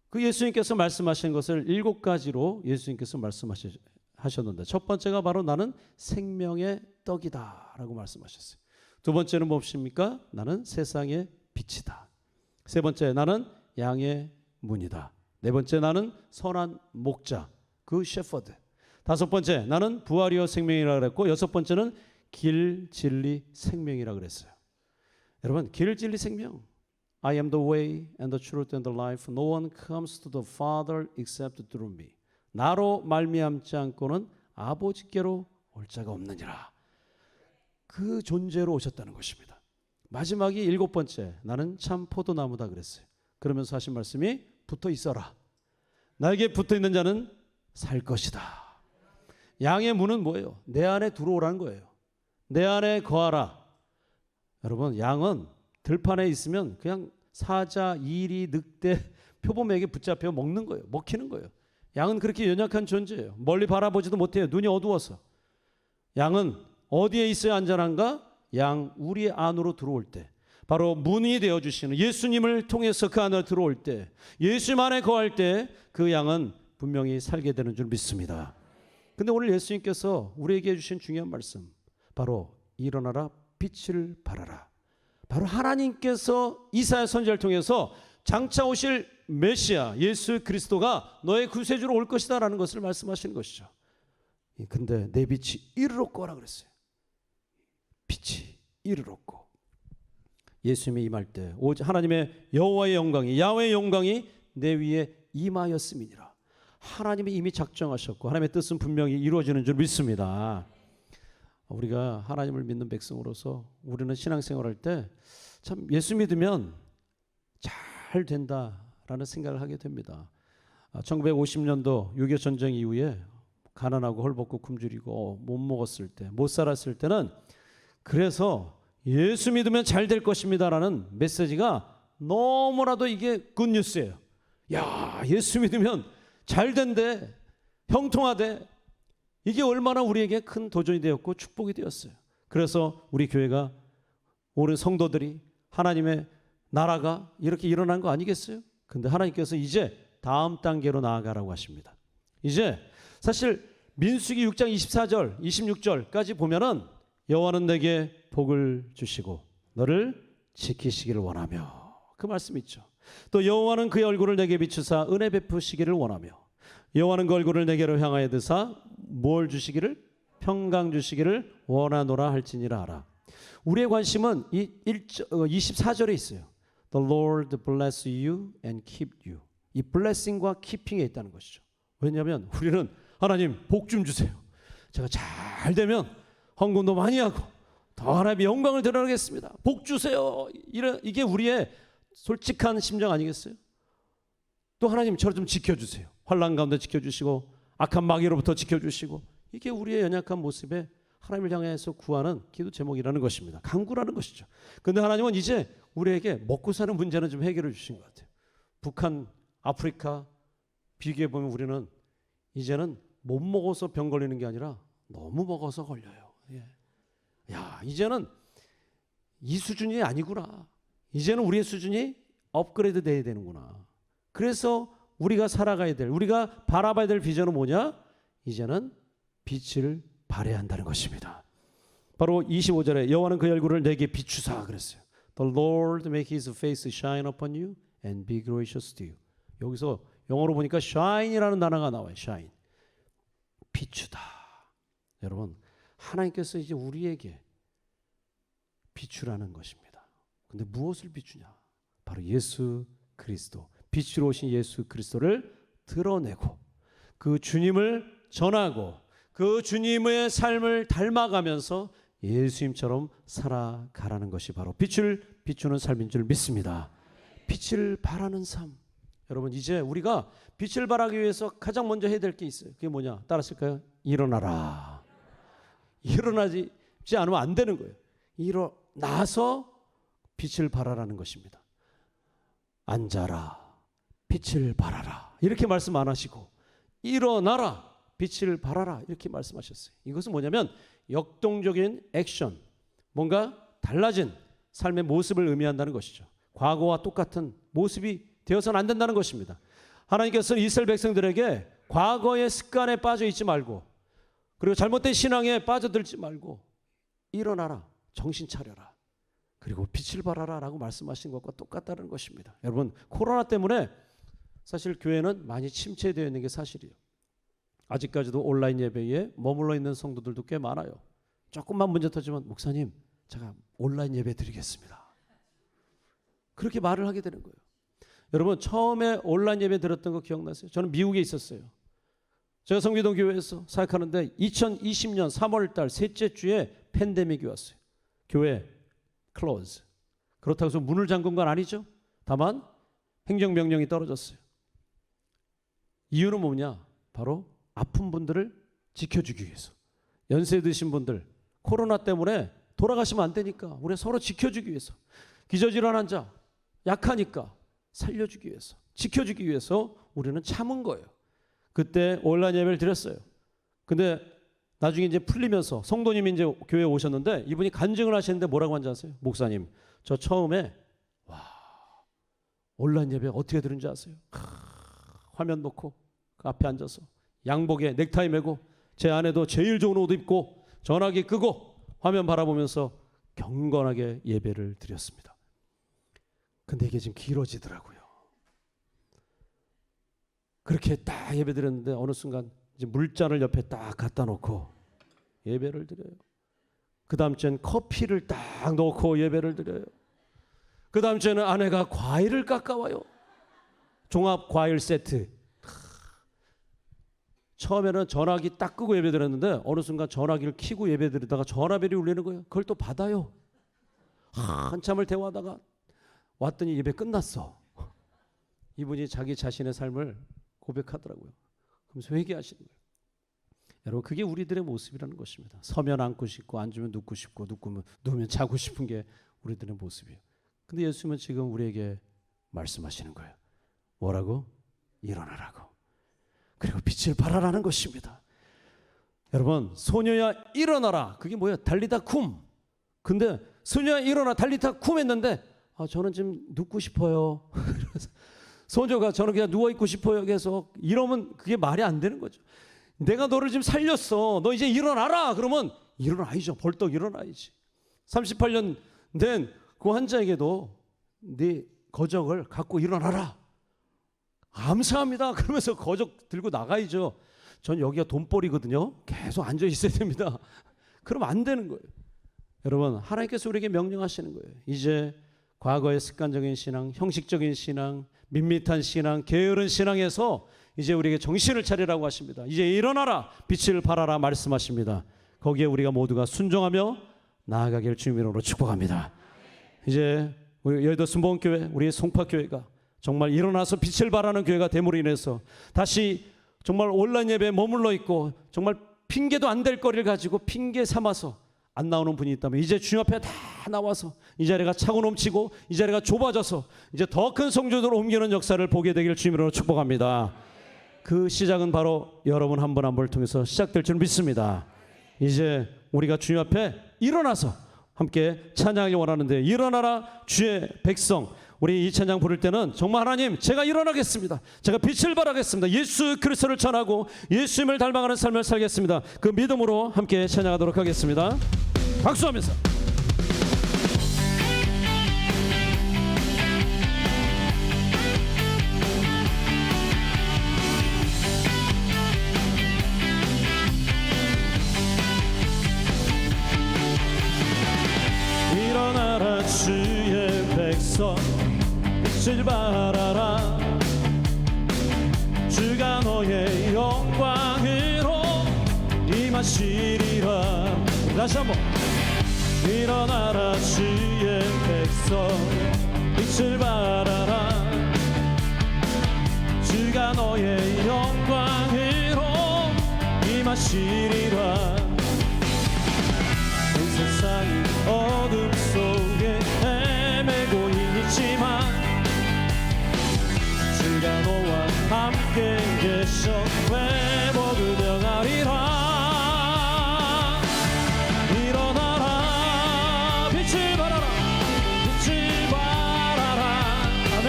Speaker 2: 그 예수님께서 말씀하신 것을 7가지로 예수님께서 말씀하셨는데 첫 번째가 바로 나는 생명의 떡이다 라고 말씀하셨어요. 두 번째는 무엇입니까? 나는 세상의 빛이다. 세 번째 나는 양의 문이다. 네 번째 나는 선한 목자, 그 셰퍼드. 다섯 번째 나는 부활이요 생명이라 그랬고 여섯 번째는 길 진리 생명이라 그랬어요. 여러분 길 진리 생명, I am the way and the truth and the life. No one comes to the Father except through me. 나로 말미암지 않고는 아버지께로 올 자가 없느니라. 그 존재로 오셨다는 것입니다. 마지막이 7번째 나는 참 포도나무다 그랬어요. 그러면서 하신 말씀이 붙어 있어라. 나에게 붙어 있는 자는 살 것이다. 양의 문은 뭐예요? 내 안에 들어오라는 거예요. 내 안에 거하라. 여러분 양은 들판에 있으면 그냥 사자, 이리, 늑대, 표범에게 붙잡혀 먹는 거예요. 먹히는 거예요. 양은 그렇게 연약한 존재예요. 멀리 바라보지도 못해요. 눈이 어두워서. 양은 어디에 있어야 안전한가? 양 우리 안으로 들어올 때, 바로 문이 되어주시는 예수님을 통해서 그 안으로 들어올 때, 예수님 안에 거할 때 그 양은 분명히 살게 되는 줄 믿습니다. 근데 오늘 예수님께서 우리에게 해주신 중요한 말씀, 바로 일어나라 빛을 발하라. 바로 하나님께서 이사야 선지자를 통해서 장차 오실 메시아 예수 그리스도가 너의 구세주로 올 것이다 라는 것을 말씀하시는 것이죠. 근데 내 빛이 이르렀고라 그랬어요. 빛이 이르렀고. 예수님이 임할 때 오직 하나님의 여호와의 영광이, 야훼의 영광이 내 위에 임하였음이니라. 하나님이 이미 작정하셨고 하나님의 뜻은 분명히 이루어지는 줄 믿습니다. 우리가 하나님을 믿는 백성으로서 우리는 신앙생활할 때 참 예수 믿으면 잘 된다라는 생각을 하게 됩니다. 1950년도 6.25 전쟁 이후에 가난하고 헐벗고 굶주리고 못 먹었을 때, 못 살았을 때는 그래서 예수 믿으면 잘 될 것입니다라는 메시지가 너무나도 이게 굿뉴스예요. 야, 예수 믿으면 잘 된대, 형통하대. 이게 얼마나 우리에게 큰 도전이 되었고 축복이 되었어요. 그래서 우리 교회가 오늘 성도들이 하나님의 나라가 이렇게 일어난 거 아니겠어요? 근데 하나님께서 이제 다음 단계로 나아가라고 하십니다. 이제 사실 민수기 6장 24절, 26절까지 보면은 여호와는 내게 복을 주시고 너를 지키시기를 원하며 그 말씀 있죠. 또 여호와는 그의 얼굴을 내게 비추사 은혜 베푸시기를 원하며 여호와는 그 얼굴을 내게로 향하여 드사 뭘 주시기를? 평강 주시기를 원하노라 할지니라 하라. 우리의 관심은 이 24절에 있어요. The Lord bless you and keep you. 이 blessing과 keeping에 있다는 것이죠. 왜냐하면 우리는 하나님 복 좀 주세요. 제가 잘 되면 헌금도 많이 하고 더 하나님의 영광을 드러내겠습니다. 복 주세요. 이게 우리의 솔직한 심정 아니겠어요? 또 하나님 저를 좀 지켜주세요. 환난 가운데 지켜주시고 악한 마귀로부터 지켜주시고 이게 우리의 연약한 모습에 하나님을 향해서 구하는 기도 제목이라는 것입니다. 간구라는 것이죠. 그런데 하나님은 이제 우리에게 먹고 사는 문제는 좀 해결해 주신 것 같아요. 북한, 아프리카 비교해 보면 우리는 이제는 못 먹어서 병 걸리는 게 아니라 너무 먹어서 걸려요. 예. 야, 이제는 이 수준이 아니구나. 이제는 우리의 수준이 업그레이드 돼야 되는구나. 그래서 우리가 살아가야 될, 우리가 바라봐야 될 비전은 뭐냐? 이제는 빛을 발해야 한다는 것입니다. 바로 25절에 여호와는 그의 얼굴을 내게 비추사 그랬어요. The Lord make his face shine upon you and be gracious to you. 여기서 영어로 보니까 shine이라는 단어가 나와요. shine. 비추다. 여러분, 하나님께서 이제 우리에게 비추라는 것입니다. 근데 무엇을 비추냐? 바로 예수 그리스도. 빛으로 오신 예수 그리스도를 드러내고 그 주님을 전하고 그 주님의 삶을 닮아가면서 예수님처럼 살아가라는 것이 바로 빛을 비추는 삶인 줄 믿습니다. 빛을 발하는 삶. 여러분, 이제 우리가 빛을 발하기 위해서 가장 먼저 해야 될 게 있어요. 그게 뭐냐? 따라하실까요? 일어나라. 일어나지 않으면 안 되는 거예요. 일어나서 빛을 발하라는 것입니다. 앉아라. 빛을 발하라. 이렇게 말씀 안 하시고 일어나라. 빛을 발하라. 이렇게 말씀하셨어요. 이것은 뭐냐면 역동적인 액션, 뭔가 달라진 삶의 모습을 의미한다는 것이죠. 과거와 똑같은 모습이 되어서는 안 된다는 것입니다. 하나님께서 이스라엘 백성들에게 과거의 습관에 빠져 있지 말고 그리고 잘못된 신앙에 빠져들지 말고 일어나라. 정신 차려라. 그리고 빛을 발하라 라고 말씀하신 것과 똑같다는 것입니다. 여러분, 코로나 때문에 사실 교회는 많이 침체되어 있는 게 사실이에요. 아직까지도 온라인 예배에 머물러 있는 성도들도 꽤 많아요. 조금만 문제 터지면 목사님 제가 온라인 예배 드리겠습니다. 그렇게 말을 하게 되는 거예요. 여러분, 처음에 온라인 예배 드렸던 거 기억나세요? 저는 미국에 있었어요. 제가 성기동 교회에서 사역하는데 2020년 3월 달 셋째 주에 팬데믹이 왔어요. 교회 클로즈. 그렇다고 해서 문을 잠근 건 아니죠. 다만 행정명령이 떨어졌어요. 이유는 뭐냐? 바로 아픈 분들을 지켜주기 위해서. 연세 드신 분들 코로나 때문에 돌아가시면 안 되니까 우리 서로 지켜주기 위해서. 기저질환 자 약하니까 살려주기 위해서, 지켜주기 위해서 우리는 참은 거예요. 그때 온라인 예배를 드렸어요. 근데 나중에 이제 풀리면서 성도님이 이제 교회에 오셨는데 이분이 간증을 하시는데 뭐라고 하는지 아세요? 목사님, 저 처음에 온라인 예배 어떻게 들은지 아세요? 화면 놓고 그 앞에 앉아서 양복에 넥타이 메고 제 아내도 제일 좋은 옷 입고 전화기 끄고 화면 바라보면서 경건하게 예배를 드렸습니다. 근데 이게 지금 길어지더라고요. 그렇게 딱 예배 드렸는데 어느 순간 이제 물잔을 옆에 딱 갖다 놓고 예배를 드려요. 그 다음 주엔 커피를 딱 놓고 예배를 드려요. 그 다음 주에는 아내가 과일을 깎아와요. 종합 과일 세트. 처음에는 전화기 딱 끄고 예배드렸는데 어느 순간 전화기를 켜고 예배드리다가 전화벨이 울리는 거예요. 그걸 또 받아요. 한참을 대화하다가 왔더니 예배 끝났어. 이분이 자기 자신의 삶을 고백하더라고요. 그러면서 회개하시는 거예요. 여러분, 그게 우리들의 모습이라는 것입니다. 서면 앉고 싶고, 앉으면 눕고 싶고, 누우면 자고 싶은 게 우리들의 모습이에요. 근데 예수님은 지금 우리에게 말씀하시는 거예요. 뭐라고? 일어나라고. 그리고 빛을 발하라는 것입니다. 여러분, 소녀야 일어나라. 그게 뭐예요? 달리다 쿰. 근데 소녀야 일어나 달리다 쿰 했는데 저는 지금 눕고 싶어요. 소녀가 저는 그냥 누워있고 싶어요. 계속 이러면 그게 말이 안 되는 거죠. 내가 너를 지금 살렸어. 너 이제 일어나라. 그러면 일어나야죠. 벌떡 일어나야지. 38년 된 그 환자에게도 네 거적을 갖고 일어나라. 감사합니다. 그러면서 거적 들고 나가야죠. 전 여기가 돈벌이거든요. 계속 앉아 있어야 됩니다. 그러면 안 되는 거예요. 여러분, 하나님께서 우리에게 명령하시는 거예요. 이제 과거의 습관적인 신앙, 형식적인 신앙, 밋밋한 신앙, 게으른 신앙에서 이제 우리에게 정신을 차리라고 하십니다. 이제 일어나라, 빛을 발하라 말씀하십니다. 거기에 우리가 모두가 순종하며 나아가길 주님의 이름으로 축복합니다. 이제 우리 여의도 순복음교회, 우리 송파교회가 정말 일어나서 빛을 발하는 교회가 됨으로 인해서 다시 정말 온라인 예배에 머물러 있고 정말 핑계도 안 될 거리를 가지고 핑계 삼아서 안 나오는 분이 있다면 이제 주님 앞에 다 나와서 이 자리가 차고 넘치고 이 자리가 좁아져서 이제 더 큰 성전으로 옮기는 역사를 보게 되기를 주님으로 축복합니다. 그 시작은 바로 여러분 한 분 한 분을 통해서 시작될 줄 믿습니다. 이제 우리가 주님 앞에 일어나서 함께 찬양하기 원하는데, 일어나라 주의 백성. 우리 이 찬양 부를 때는 정말 하나님, 제가 일어나겠습니다. 제가 빛을 발하겠습니다. 예수 그리스도를 전하고 예수님을 닮아가는 삶을 살겠습니다. 그 믿음으로 함께 찬양하도록 하겠습니다. 박수하면서. 일어나라 주의 백성, 빛을 발하라. 주가 너의 영광으로 임하시리라. 다시 한번. 일어나라 주의 백성, 빛을 발하라. 주가 너의 영광으로 임하시리라. 온 세상이 어둠 속에 헤매고 있지만 주가 너와 함께 계셔 회복을 명하리라. 일어나라 빛을 발하라. 빛을 발하라. 아멘.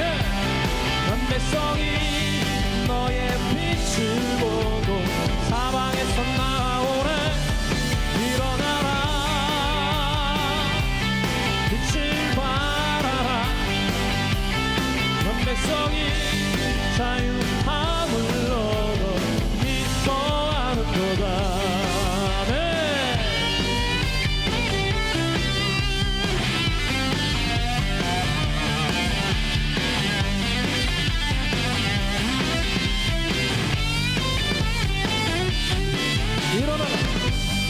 Speaker 2: 온 백성이 너의 빛을 보고 사방에서 나오네. 일어나라 빛을 발하라. 온 백성이 자유함을 얻어 기뻐하는 거다.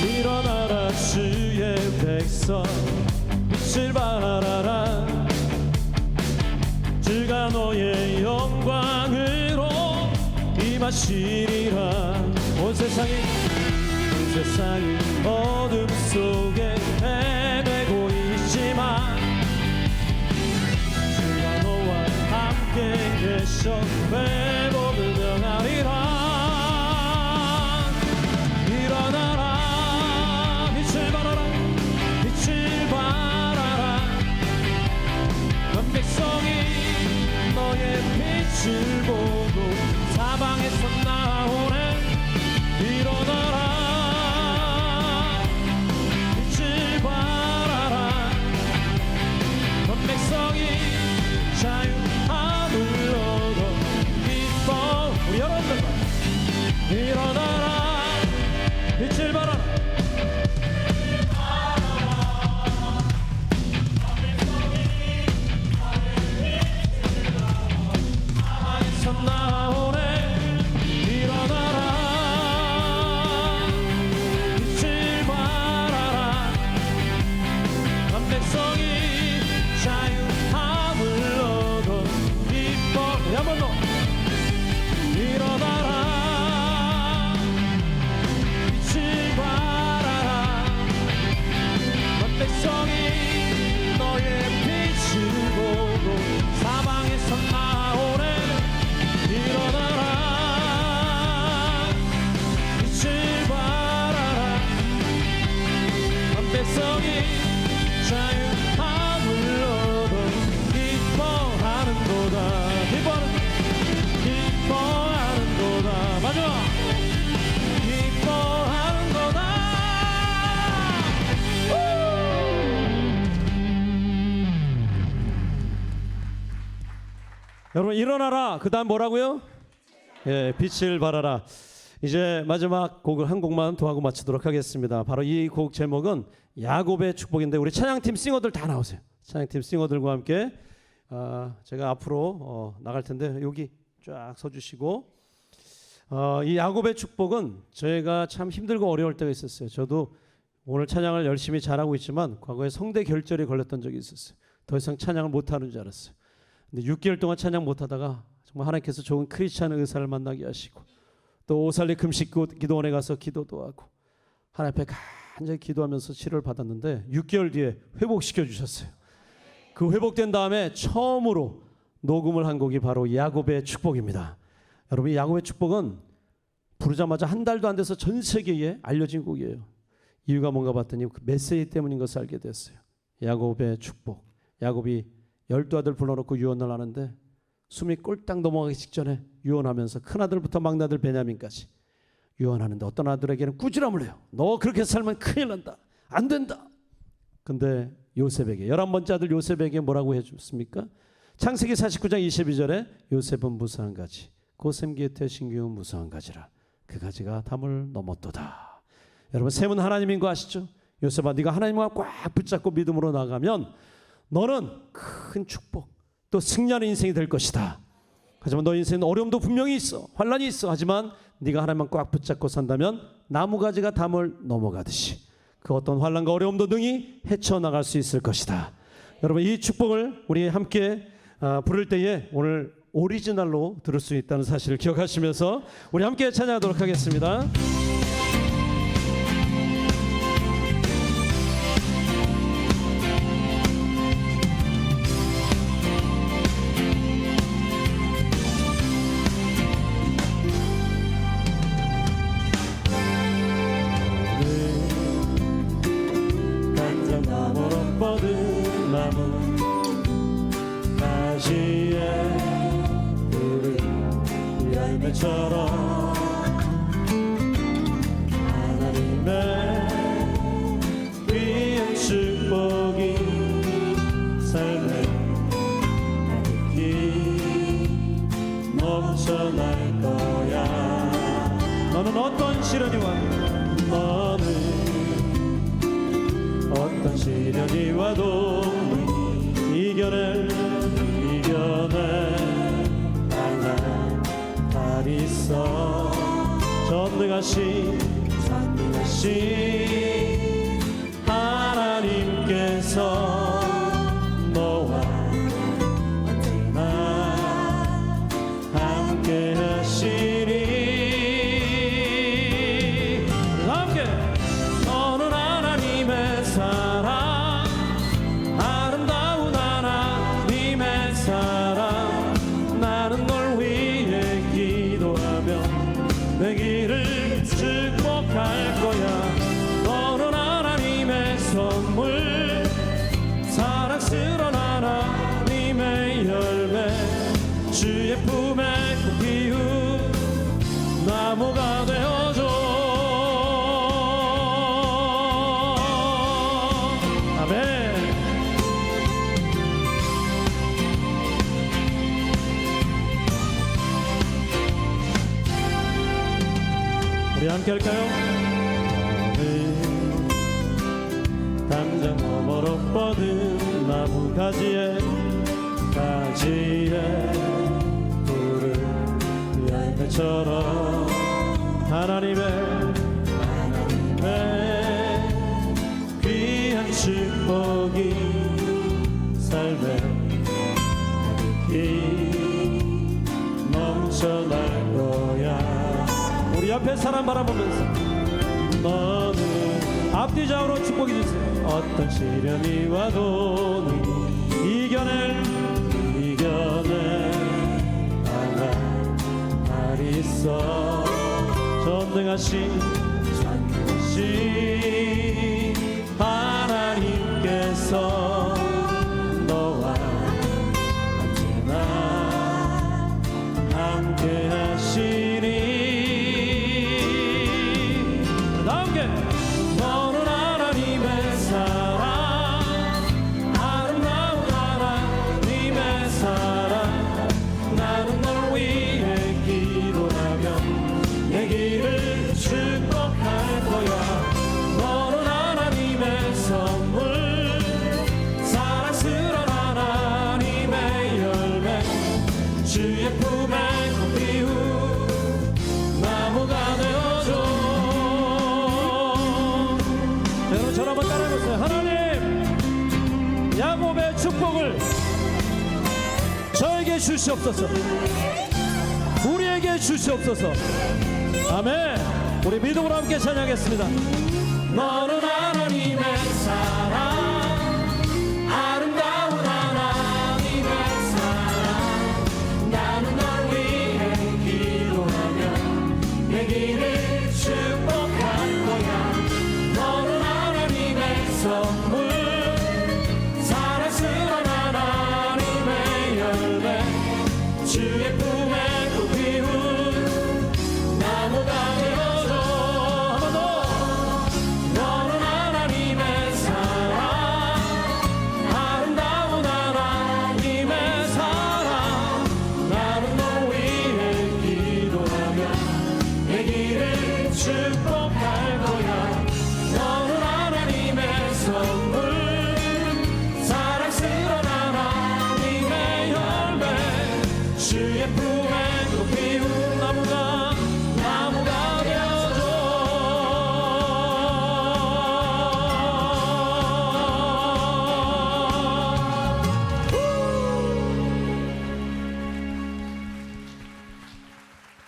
Speaker 2: 일어나라 주의 백성, 빛을 발하라. 주가 너의 영광으로 임하시리라. 온 세상이 어둠 속에 헤매고 있지만 주가 너와 함께 계셔 회복을 명하리라. 일어나라 빛을 발하라. 빛을 발하라. 온 백성이 너의 빛을 보고 사방에서 나오네. 일어나라 백성이 자유함을 얻어 기뻐하는도다. 기뻐하는도다. 마지막 기뻐하는도다. 여러분 일어나라. 그 다음 뭐라고요? 예, 빛을 발하라. 이제 마지막 곡을 한 곡만 더 하고 마치도록 하겠습니다. 바로 이 곡 제목은 야곱의 축복인데 우리 찬양팀 싱어들 다 나오세요. 찬양팀 싱어들과 함께 제가 앞으로 나갈 텐데 여기 쫙 서주시고 이 야곱의 축복은 저희가 참 힘들고 어려울 때가 있었어요. 저도 오늘 찬양을 열심히 잘하고 있지만 과거에 성대 결절이 걸렸던 적이 있었어요. 더 이상 찬양을 못하는 줄 알았어요. 근데 6개월 동안 찬양 못하다가 정말 하나님께서 좋은 크리스찬 의사를 만나게 하시고 또 오살리 금식 기도원에 가서 기도도 하고 하나님 앞에 간절히 기도하면서 치료를 받았는데 6개월 뒤에 회복시켜 주셨어요. 그 회복된 다음에 처음으로 녹음을 한 곡이 바로 야곱의 축복입니다. 여러분 이 야곱의 축복은 부르자마자 한 달도 안 돼서 전 세계에 알려진 곡이에요. 이유가 뭔가 봤더니 그 메시지 때문인 것을 알게 됐어요. 야곱의 축복. 야곱이 12아들 불러놓고 유언을 하는데 숨이 꼴딱 넘어가기 직전에 유언하면서 큰아들부터 막내아들 베냐민까지 유언하는데 어떤 아들에게는 꾸지람을 해요. 너 그렇게 살면 큰일 난다. 안 된다. 근데 요셉에게 11번째 아들 요셉에게 뭐라고 해줬습니까? 창세기 49장 22절에 요셉은 무수한 가지 고샘 곁에 신기운 무수한 가지라 그 가지가 담을 넘었도다. 여러분 셈은 하나님인 거 아시죠? 요셉아 네가 하나님과 꽉 붙잡고 믿음으로 나가면 너는 큰 축복 또 승리하는 인생이 될 것이다. 하지만 너 인생은 어려움도 분명히 있어. 환난이 있어. 하지만 네가 하나님만 꽉 붙잡고 산다면 나무가지가 담을 넘어가듯이 그 어떤 환난과 어려움도 능히 헤쳐나갈 수 있을 것이다. 여러분 이 축복을 우리 함께 부를 때에 오늘 오리지널로 들을 수 있다는 사실을 기억하시면서 우리 함께 찬양하도록 하겠습니다. 뻗은 나무 가지에 푸른 열매처럼 하나님의 귀한 축복이 삶에 가득히 넘쳐날 거야. 너는 어떤 시련이 와도 너는 어떤 시련이 와도 이겨낼 강한 달 있어. 전능하신 하나님께서 너와 언제나 함께 하시니 함께 너는 하나님의 사랑 아름다운 하나님의 사랑 나는 널 위해 기도하며 내 길을 축복할 거야. 너는 하나님의 선물 사랑스러운 하나님의 열매 주의 품에 꼭 피운 나무가 되어줘. 아멘. 우리 함께 할까요? 당장 너머로 뻗은 나무 가지에 푸른 열매처럼 하나님의 귀한 축복이 삶에 가득히 넘쳐날 거야. 우리 옆에 사람 바라보면서 너는 앞뒤좌우로 축복해 주세요. 어떤 시련이 와도 이겨낼 강한 달 있어. 전능하신 여러분 저를 한번 따라해보세요. 하나님, 야곱의 축복을 저에게 주시옵소서. 우리에게 주시옵소서. 아멘. 우리 믿음으로 함께 찬양하겠습니다. 너는 하나님의 사랑, 아름다운 하나님의 사랑. 나는 널 위해 기도하며 내 길을 축복할 거야. 너는 하나님의 선물, 사랑스러운 하나님의 열매, 주의 품에 또 피운 나무가 되어줘. 한번 더. 너는 하나님의 사랑, 아름다운 하나님의 사랑. 나는 너 위해 기도하며 내 길을 축복할 거야. 너는 하나님의 선물, 사랑스러운 하나님의 열매, 주의 품에 또 피운 나무가 되어줘.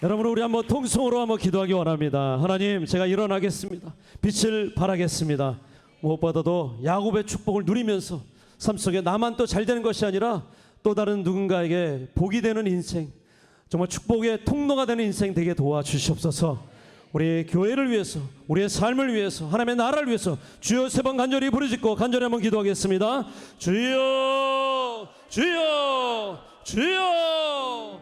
Speaker 2: 여러분 우리 한번 통성으로 한번 기도하기 원합니다. 하나님, 제가 일어나겠습니다. 빛을 발하겠습니다. 무엇보다도 야곱의 축복을 누리면서 삶 속에 나만 또 잘 되는 것이 아니라 또 다른 누군가에게 복이 되는 인생, 정말 축복의 통로가 되는 인생 되게 도와주시옵소서. 우리 교회를 위해서, 우리의 삶을 위해서, 하나님의 나라를 위해서 주여 세 번 간절히 부르짖고 간절히 한번 기도하겠습니다. 주여, 주여, 주여.